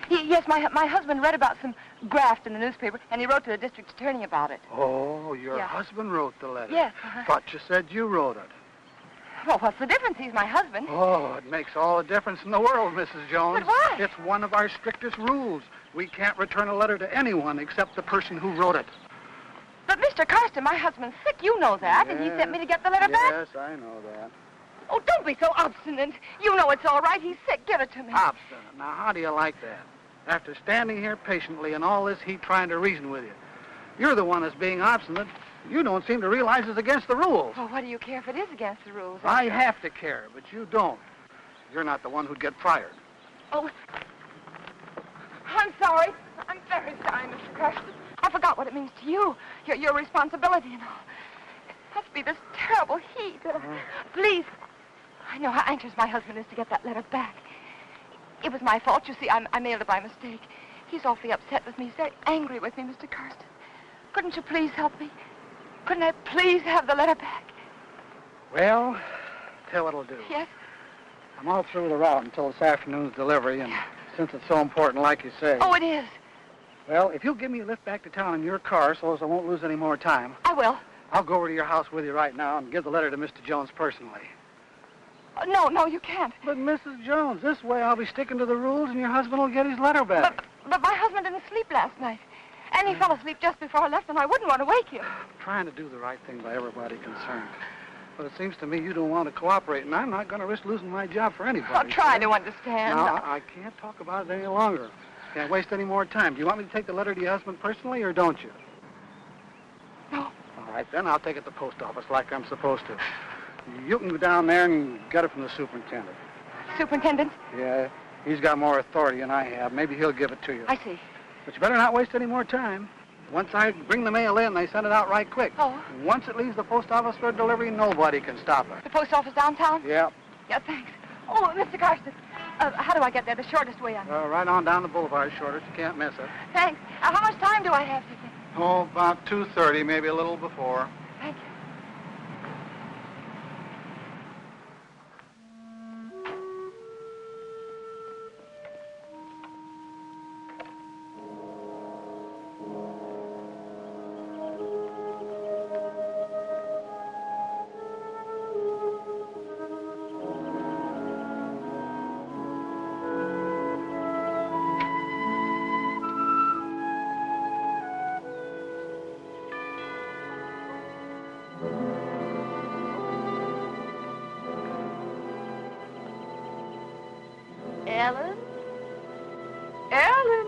Yes, my husband read about some graft in the newspaper, and he wrote to the district attorney about it. Oh, your Yeah. husband wrote the letter? Yes. Thought you said you wrote it. Well, what's the difference? He's my husband. Oh, it makes all the difference in the world, Mrs. Jones. But why? It's one of our strictest rules. We can't return a letter to anyone except the person who wrote it. But, Mr. Carson, my husband's sick. You know that. And he sent me to get the letter back. Yes, I know that. Oh, don't be so obstinate. You know it's all right. He's sick. Give it to me. Obstinate. Now, how do you like that? After standing here patiently and all this heat trying to reason with you. You're the one that's being obstinate. You don't seem to realize it's against the rules. Well, what do you care if it is against the rules? I have to care, but you don't. You're not the one who'd get fired. Oh, I'm sorry. I'm very sorry, Mr. Carson. I forgot what it means to you. Your responsibility and all. It must be this terrible heat. Please. I know how anxious my husband is to get that letter back. It was my fault. You see, I mailed it by mistake. He's awfully upset with me. He's very angry with me, Mr. Carson. Couldn't you please help me? Couldn't I please have the letter back? Well, tell what I'll do. Yes? I'm all through the route until this afternoon's delivery, and since it's so important, like you say... Oh, it is. Well, if you'll give me a lift back to town in your car so as I won't lose any more time... I will. I'll go over to your house with you right now and give the letter to Mr. Jones personally. No, you can't. But, Mrs. Jones, this way I'll be sticking to the rules and your husband will get his letter back. But my husband didn't sleep last night. And he fell asleep just before I left, and I wouldn't want to wake him. I'm trying to do the right thing by everybody concerned. But it seems to me you don't want to cooperate, and I'm not going to risk losing my job for anybody. I'll try to understand. Now, I can't talk about it any longer. Can't waste any more time. Do you want me to take the letter to your husband personally, or don't you? No. All right, then I'll take it to the post office like I'm supposed to. You can go down there and get it from the superintendent. Superintendent? Yeah, he's got more authority than I have. Maybe he'll give it to you. I see. But you better not waste any more time. Once I bring the mail in, they send it out right quick. Oh. Once it leaves the post office for delivery, nobody can stop it. The post office downtown? Yeah. Yeah, thanks. Oh, Mr. Carson, how do I get there? The shortest way on. Right on down the boulevard, shortest. You can't miss it. Thanks. How much time do I have, do you think? Oh, about 2:30, maybe a little before. Thank you. Ellen? Ellen?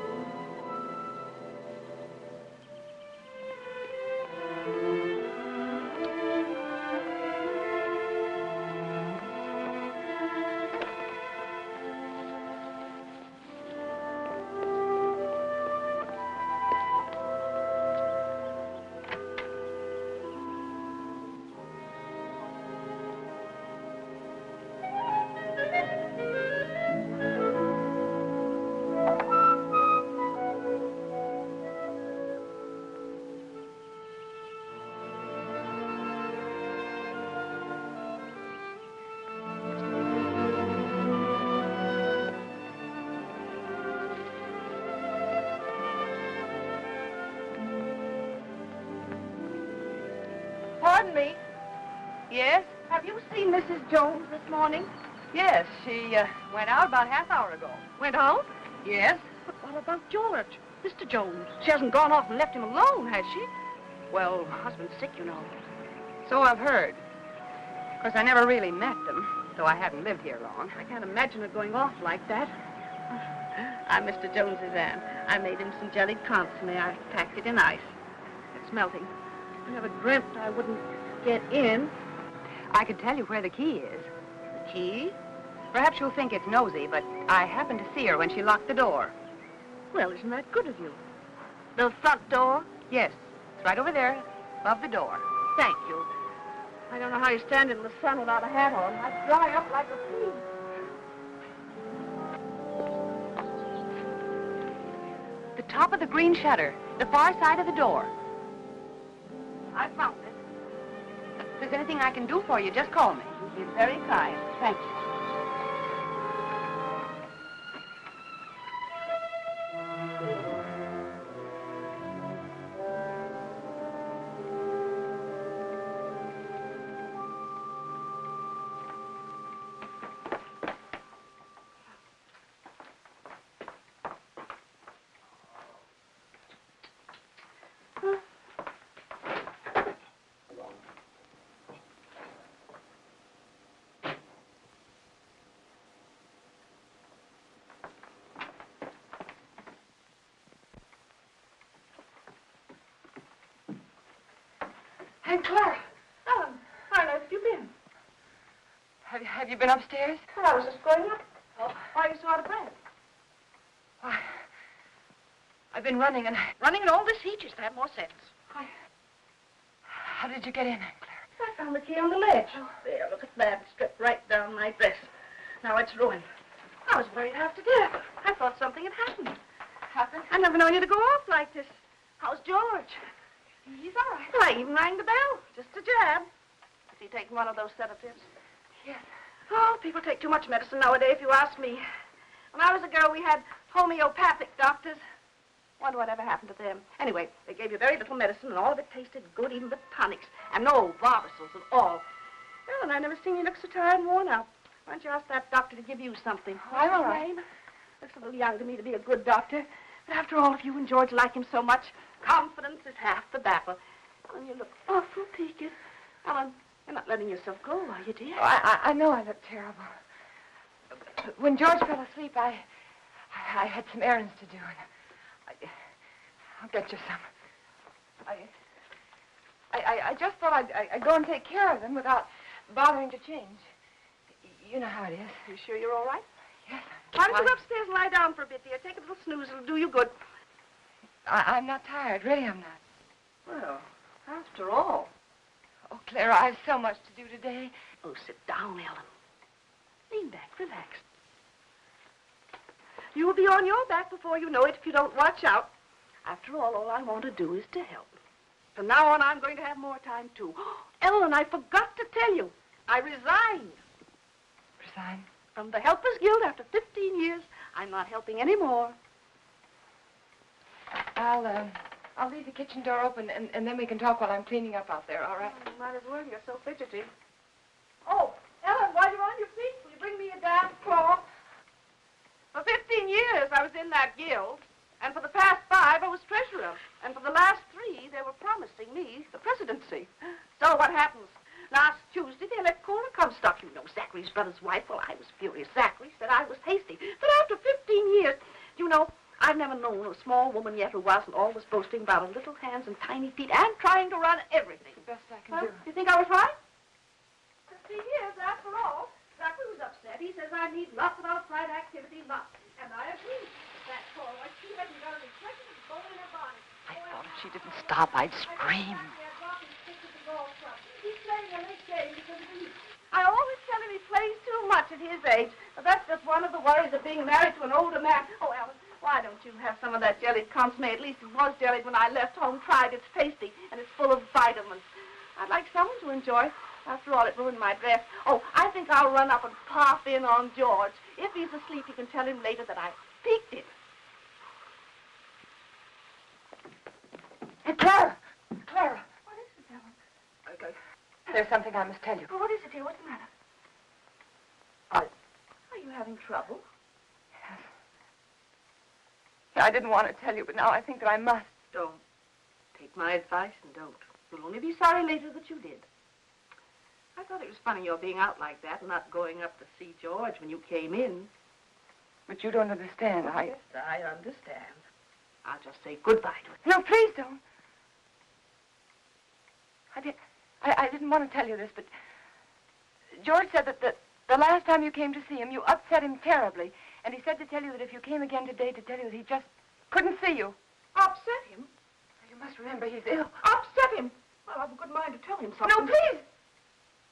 Pardon me. Yes? Have you seen Mrs. Jones this morning? Yes, she went out about half hour ago. Went out? Yes? But what about George? Mr. Jones. She hasn't gone off and left him alone, has she? Well, her husband's sick, you know. So I've heard. Of course, I never really met them, though I haven't lived here long. I can't imagine her going off like that. I'm Mr. Jones's aunt. I made him some jellied consomme. I packed it in ice. It's melting. I never dreamt I wouldn't get in. I could tell you where the key is. The key? Perhaps you'll think it's nosy, but I happened to see her when she locked the door. Well, isn't that good of you? The front door? Yes, it's right over there, above the door. Thank you. I don't know how you stand in the sun without a hat on. I'd dry up like a pea. The top of the green shutter, the far side of the door. I found it. If there's anything I can do for you, just call me. You've been very kind. Thank you. Aunt Clara. Ellen, where on earth have you been? Have you been upstairs? Well, I was just going up. Oh, why are you so out of breath? Why, I've been running and... Running in all this heat, you should have more sense. How did you get in, Aunt Clara? I found the key on the ledge. There, look at that. It stripped right down my dress. Now it's ruined. I was worried half to death. I thought something had happened. Happened? I never known you to go off like this. How's George? He's all right. Well, I even rang the bell. Just a jab. Is he taking one of those sedatives? Yes. Oh, people take too much medicine nowadays, if you ask me. When I was a girl, we had homeopathic doctors. Wonder what ever happened to them. Anyway, they gave you very little medicine, and all of it tasted good, even the tonics. And no barbitals at all. Well, and I never seen you look so tired and worn out. Why don't you ask that doctor to give you something? I'm all right. Looks a little young to me to be a good doctor. But after all, if you and George like him so much, confidence is half the battle. And you look awful peaked. Ellen, you're not letting yourself go, are you, dear? Oh, I know I look terrible. When George fell asleep, I had some errands to do, and I'll get you some. I just thought I'd go and take care of them without bothering to change. You know how it is. You sure you're all right? Yes. Why don't you go upstairs and lie down for a bit, dear? Take a little snooze. It'll do you good. I'm not tired. Really, I'm not. Well, after all. Oh, Clara, I have so much to do today. Oh, sit down, Ellen. Lean back. Relax. You'll be on your back before you know it if you don't watch out. After all I want to do is to help. From now on, I'm going to have more time, too. Ellen, I forgot to tell you. I resigned. Resign? From the Helpers Guild after 15 years. I'm not helping anymore. I'll leave the kitchen door open, and then we can talk while I'm cleaning up out there, all right? Oh, might as well. You're so fidgety. Oh, Ellen, while you're on your feet, will you bring me a damn cloth? For 15 years, I was in that guild. And for the past 5, I was treasurer. And for the last 3, they were promising me the presidency. So what happens? Last Tuesday, they let Cora Comstock. You know Zachary's brother's wife. Well, I was furious. Zachary said I was hasty. But after 15 years, you know, I've never known a small woman yet who wasn't always boasting about her little hands and tiny feet and trying to run everything. The best I can do. You think I was right? 15 years, after all. Zachary was upset. He says I need lots of outside activity, lots. And I agree. That Cora, she hasn't got a reflection of bone in her body. I thought if she didn't stop, I'd scream. He's playing a late game because of me. I always tell him he plays too much at his age. But that's just one of the worries of being married to an older man. Oh, Ellen, why don't you have some of that jellied consomme? At least it was jellied when I left home. Tried. It's tasty, and it's full of vitamins. I'd like someone to enjoy. After all, it ruined my dress. Oh, I think I'll run up and pop in on George. If he's asleep, you can tell him later that I peeked him. Hey, Clara! Clara! What is it, Ellen? Okay. There's something I must tell you. Oh, what is it, dear? What's the matter? Are you having trouble? Yes. I didn't want to tell you, but now I think that I must. Don't. Take my advice and don't. You'll only be sorry later that you did. I thought it was funny your being out like that and not going up to see George when you came in. But you don't understand. Yes, I understand. I'll just say goodbye to it. No, please don't. I didn't want to tell you this, but George said that the last time you came to see him, you upset him terribly. And he said to tell you that if you came again today, to tell you that he just couldn't see you. Upset him? You must remember he's ill. Upset him? Well, I've a good mind to tell him something. No, please!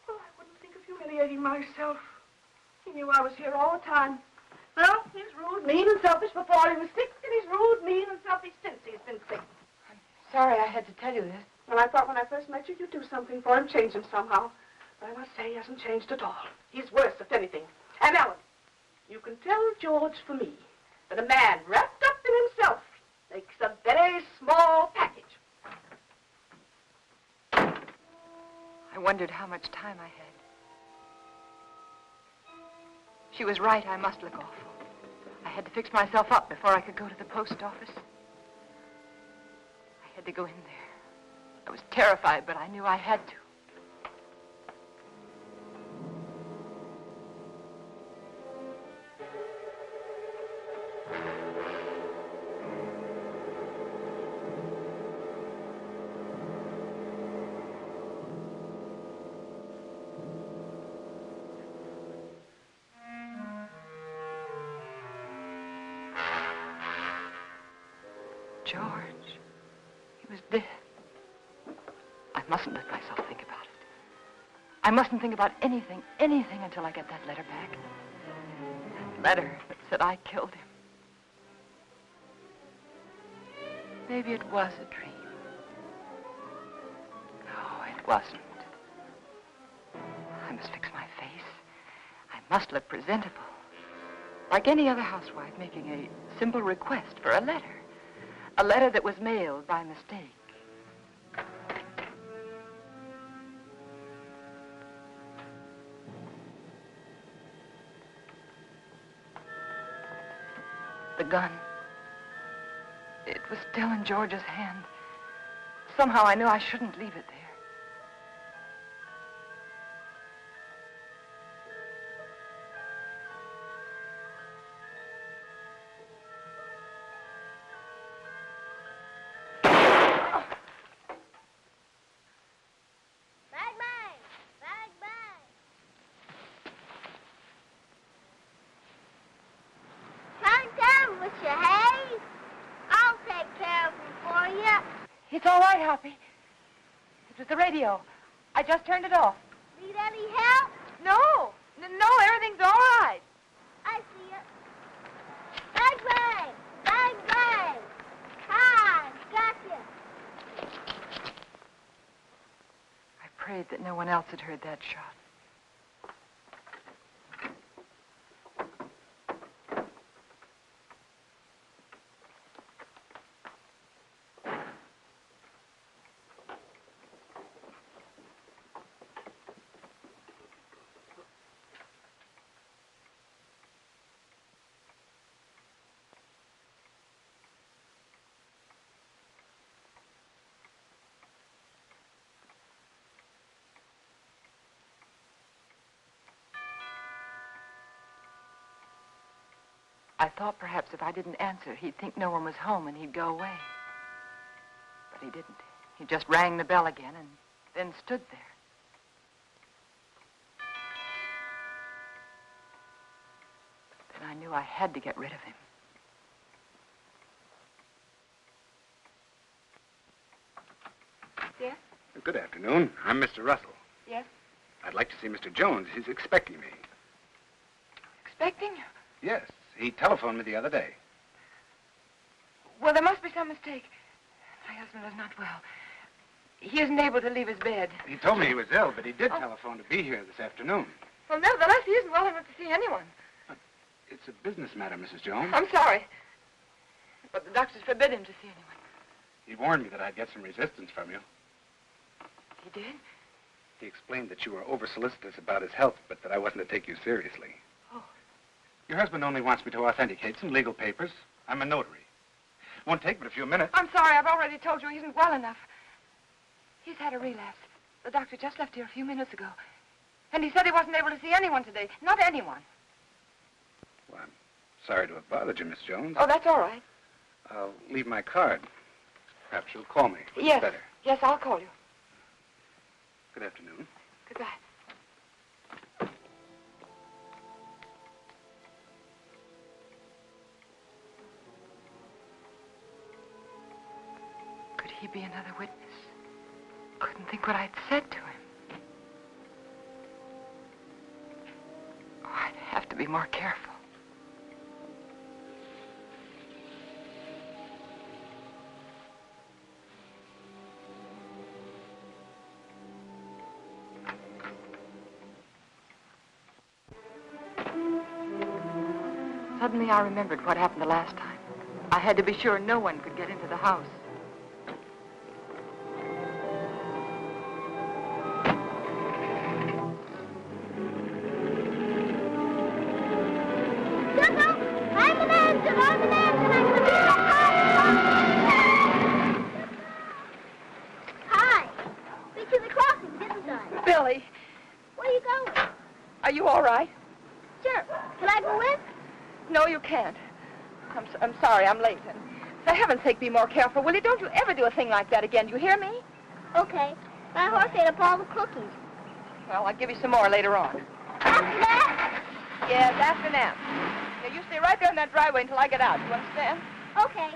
Well, I wouldn't think of humiliating myself. He knew I was here all the time. Well, he's rude, mean, and selfish before he was sick, and he's rude, mean, and selfish since he's been sick. I'm sorry I had to tell you this. Well, I thought when I first met you, you'd do something for him, change him somehow. But I must say he hasn't changed at all. He's worse, if anything. And Ellen, you can tell George for me that a man wrapped up in himself makes a very small package. I wondered how much time I had. She was right. I must look awful. I had to fix myself up before I could go to the post office. I had to go in there. I was terrified, but I knew I had to. George. He was dead. I mustn't let myself think about it. I mustn't think about anything until I get that letter back. That letter that said I killed him. Maybe it was a dream. No, it wasn't. I must fix my face. I must look presentable. Like any other housewife making a simple request for a letter. A letter that was mailed by mistake. The gun. It was still in George's hand. Somehow I knew I shouldn't leave it there. It's all right, Hoppy. It was the radio. I just turned it off. Need any help? No, everything's all right. I see it. Bang, bang! Bang, bang! Hi, gotcha. I prayed that no one else had heard that shot. I thought perhaps if I didn't answer, he'd think no one was home and he'd go away. But he didn't. He just rang the bell again and then stood there. Then I knew I had to get rid of him. Yes? Good afternoon. I'm Mr. Russell. Yes? I'd like to see Mr. Jones. He's expecting me. Expecting? Yes. He telephoned me the other day. Well, there must be some mistake. My husband is not well. He isn't able to leave his bed. He told me he was ill, but he did telephone to be here this afternoon. Well, nevertheless, he isn't well enough to see anyone. But it's a business matter, Mrs. Jones. I'm sorry. But the doctors forbid him to see anyone. He warned me that I'd get some resistance from you. He did? He explained that you were over-solicitous about his health, but that I wasn't to take you seriously. Oh. Your husband only wants me to authenticate some legal papers. I'm a notary. Won't take but a few minutes. I'm sorry. I've already told you he isn't well enough. He's had a relapse. The doctor just left here a few minutes ago. And he said he wasn't able to see anyone today. Not anyone. Well, I'm sorry to have bothered you, Miss Jones. Oh, that's all right. I'll leave my card. Perhaps you'll call me. Yes. Better. Yes, I'll call you. Good afternoon. Goodbye. Could he be another witness? Couldn't think what I'd said to him. Oh, I'd have to be more careful. Suddenly I remembered what happened the last time. I had to be sure no one could get into the house. Hi. Been to the crossing, didn't I? Billy. Where are you going? Are you all right? Sure. Can I go with? No, you can't. I'm sorry, I'm late. And for heaven's sake, be more careful, will you? Don't you ever do a thing like that again. Do you hear me? Okay. My horse ate up all the cookies. Well, I'll give you some more later on. After that? Yes, after nap. Yeah, you stay right there in that driveway until I get out. You understand? Okay.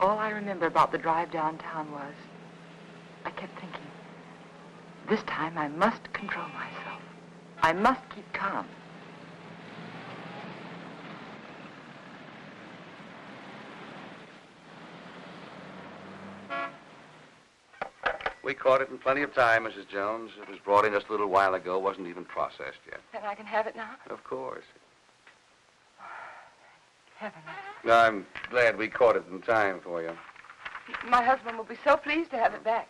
All I remember about the drive downtown was I kept thinking, this time I must control myself. I must keep calm. We caught it in plenty of time, Mrs. Jones. It was brought in just a little while ago. Wasn't even processed yet. Then I can have it now? Of course. Heaven. I'm glad we caught it in time for you. My husband will be so pleased to have it back.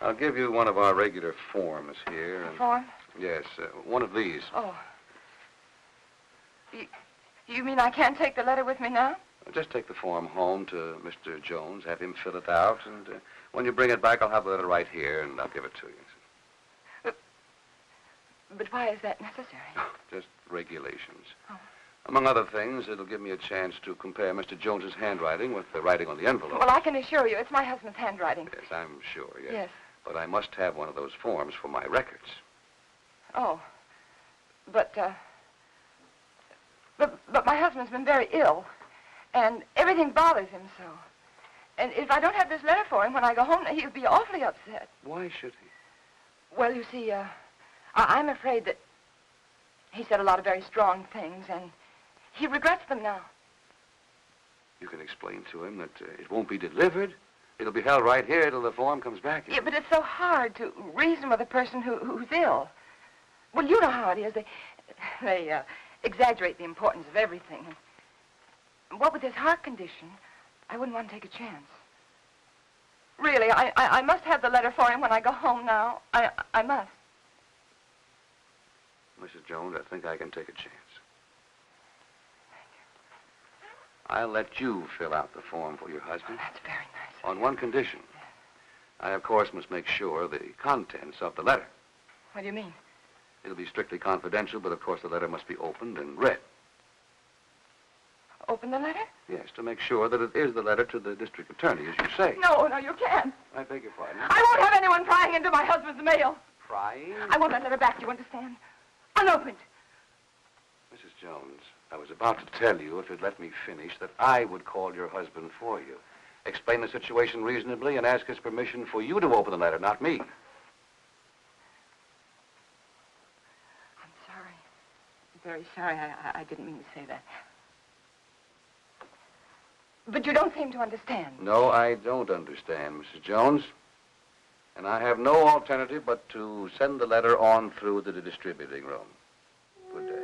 I'll give you one of our regular forms here. A form? Yes, one of these. Oh. You mean I can't take the letter with me now? Just take the form home to Mr. Jones, have him fill it out, and when you bring it back, I'll have the letter right here, and I'll give it to you. But why is that necessary? Just regulations. Oh. Among other things, it'll give me a chance to compare Mr. Jones's handwriting with the writing on the envelope. Well, I can assure you it's my husband's handwriting. Yes, I'm sure, yes. Yes. But I must have one of those forms for my records. Oh. But my husband's been very ill, and everything bothers him so. And if I don't have this letter for him when I go home, he'll be awfully upset. Why should he? Well, you see, I'm afraid that he said a lot of very strong things, and he regrets them now. You can explain to him that it won't be delivered. It'll be held right here till the form comes back. Yeah, but it's so hard to reason with a person who's ill. Well, you know how it is. They exaggerate the importance of everything. And what with his heart condition, I wouldn't want to take a chance. Really, I must have the letter for him when I go home now. I must. Mrs. Jones, I think I can take a chance. I'll let you fill out the form for your husband. That's very nice. On one condition. I, of course, must make sure the contents of the letter. What do you mean? It'll be strictly confidential, but of course the letter must be opened and read. Open the letter? Yes, to make sure that it is the letter to the district attorney, as you say. No, you can't. I beg your pardon. I won't have anyone prying into my husband's mail. Prying? I want that letter back, you understand? Unopened. Mrs. Jones, I was about to tell you, if you'd let me finish, that I would call your husband for you. Explain the situation reasonably and ask his permission for you to open the letter, not me. I'm sorry. Very sorry. I didn't mean to say that. But you don't seem to understand. No, I don't understand, Mrs. Jones. And I have no alternative but to send the letter on through the distributing room. Good day.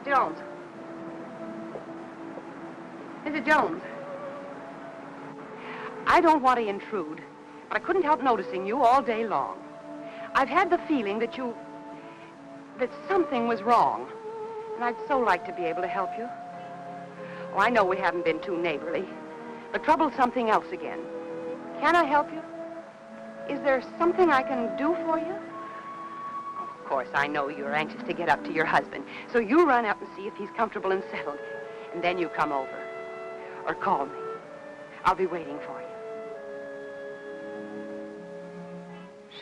Jones. Mrs. Jones. I don't want to intrude, but I couldn't help noticing you all day long. I've had the feeling that something was wrong, and I'd so like to be able to help you. Oh, I know we haven't been too neighborly, but trouble's something else again. Can I help you? Is there something I can do for you? Of course, I know you're anxious to get up to your husband, so you run up and see if he's comfortable and settled, and then you come over. Or call me. I'll be waiting for you.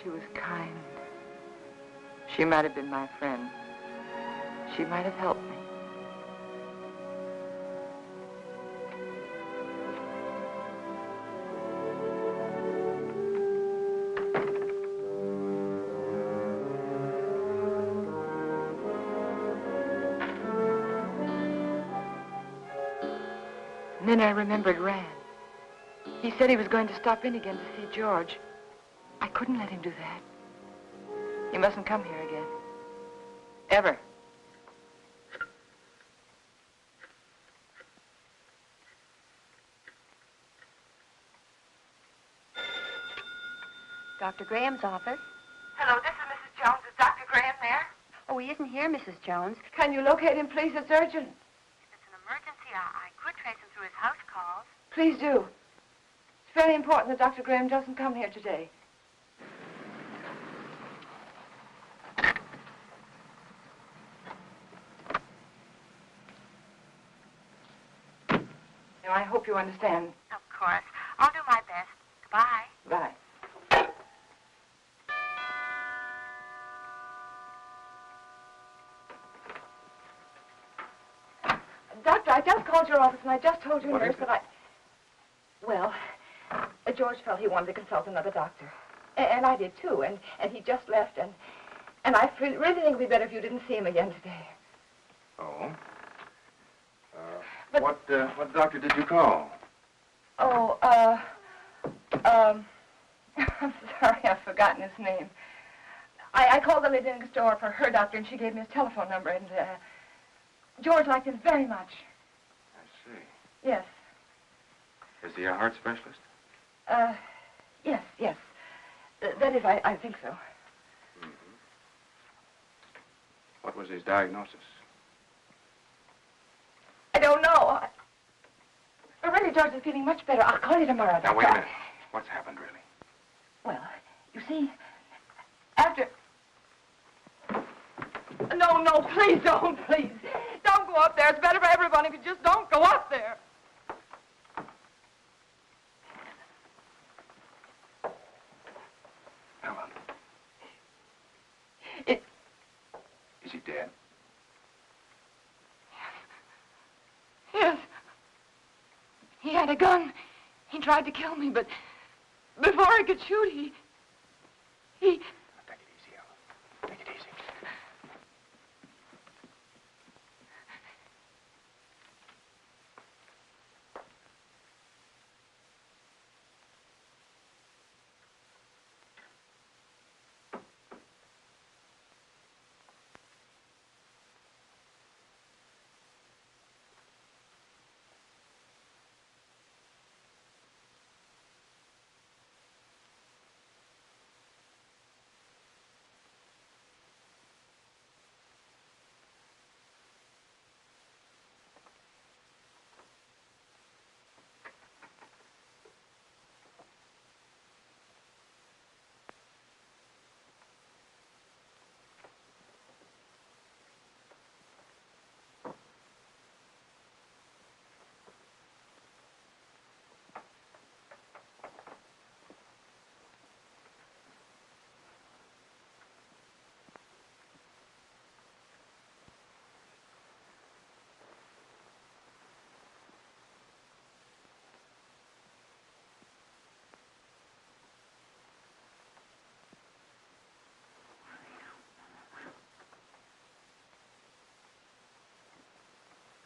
She was kind. She might have been my friend. She might have helped me. And then I remembered Rand. He said he was going to stop in again to see George. I couldn't let him do that. He mustn't come here again. Ever. Dr. Graham's office. Hello, this is Mrs. Jones. Is Dr. Graham there? Oh, he isn't here, Mrs. Jones. Can you locate him, please? It's urgent. If it's an emergency, I could trace him through his house calls. Please do. It's very important that Dr. Graham doesn't come here today. Now, I hope you understand. Of course. I'll do my best. Goodbye. Bye. Doctor, I just called your office and I just told your nurse that I... Well, George felt he wanted to consult another doctor. And I did too, and he just left, and I really think it would be better if you didn't see him again today. Oh? But- What doctor did you call? Oh, I'm sorry, I've forgotten his name. I called the lady next door for her doctor, and she gave me his telephone number, and George liked him very much. I see. Yes. Is he a heart specialist? Yes. That is, I think so. Mm-hmm. What was his diagnosis? I don't know. But really, George is feeling much better. I'll call you tomorrow. Now, wait a minute. What's happened, really? Well, you see, after... No, please don't, please. Don't go up there. It's better for everyone if you just don't go up there. Ellen. It... Is he dead? Yes. He had a gun. He tried to kill me, but before I could shoot, he... Take it easy, Ellen. Take it easy.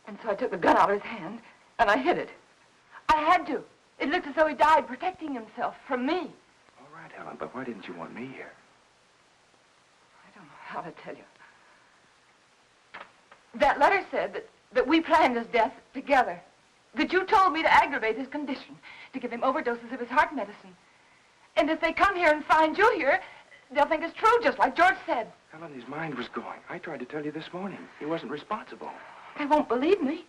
And so I took the gun out of his hand, and I hid it. I had to. It looked as though he died protecting himself from me. All right, Ellen, but why didn't you want me here? I don't know how to tell you. That letter said that we planned his death together. That you told me to aggravate his condition, to give him overdoses of his heart medicine. And if they come here and find you here, they'll think it's true, just like George said. Ellen, his mind was going. I tried to tell you this morning. He wasn't responsible. They won't believe me.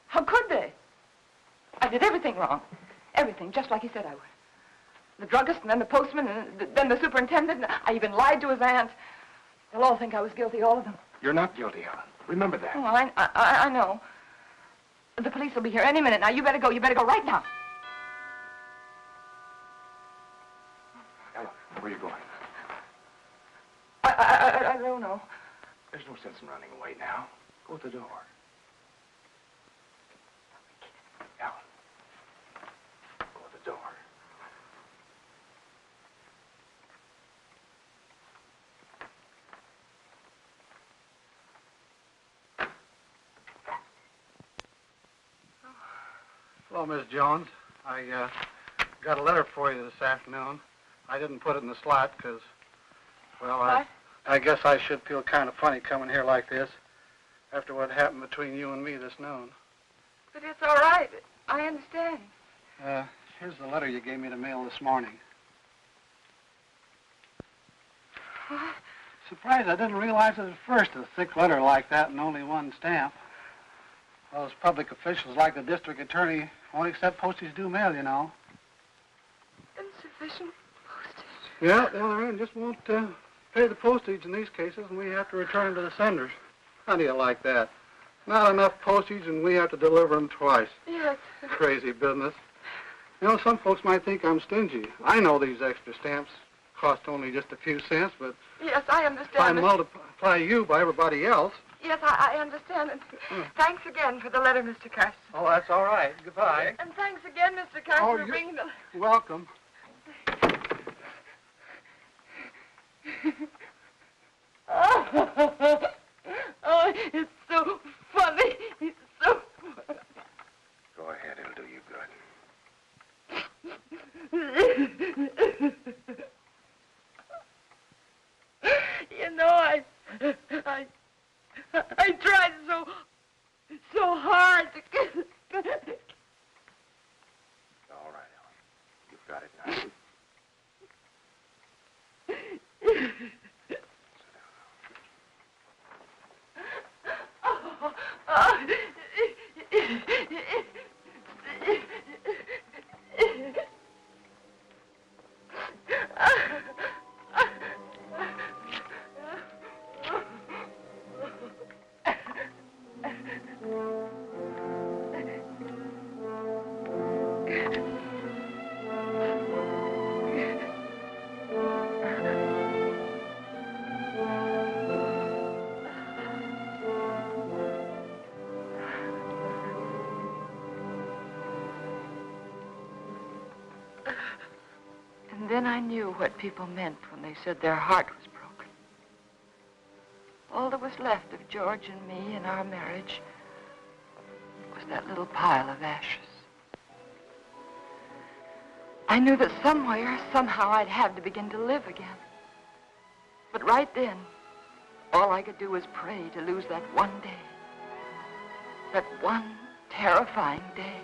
How could they? I did everything wrong. Everything, just like he said I would. The druggist, and then the postman, and then the superintendent. And I even lied to his aunt. They'll all think I was guilty, all of them. You're not guilty, Ellen. Remember that. Oh, I know. The police will be here any minute. Now, you better go. You better go right now. Ellen, where are you going? I don't know. There's no sense in running away now. Go at the door. Ellen. Go at the door. Hello, Miss Jones. I got a letter for you this afternoon. I didn't put it in the slot because, well, I guess I should feel kind of funny coming here like this after what happened between you and me this noon. But it's all right. I understand. Here's the letter you gave me to mail this morning. Surprised I didn't realize it at first, a thick letter like that and only one stamp. Those public officials like the district attorney won't accept postage due mail, you know. Insufficient postage. Yeah, the other end just won't pay the postage in these cases, and we have to return them to the senders. How do you like that? Not enough postage, and we have to deliver them twice. Yes. Crazy business. You know, some folks might think I'm stingy. I know these extra stamps cost only just a few cents, but yes, I understand. If I multiply you by everybody else. Yes, I understand. And thanks again for the letter, Mr. Carson. Oh, that's all right. Goodbye. And thanks again, Mr. Carson, for bringing the... Welcome. Oh, it's so funny. It's so funny. Go ahead, it'll do you good. You know, I tried so hard to get... All right, Ellen. You've got it now. And then I knew what people meant when they said their heart was broken. All that was left of George and me and our marriage was that little pile of ashes. I knew that somewhere, somehow, I'd have to begin to live again. But right then, all I could do was pray to lose that one day. That one terrifying day.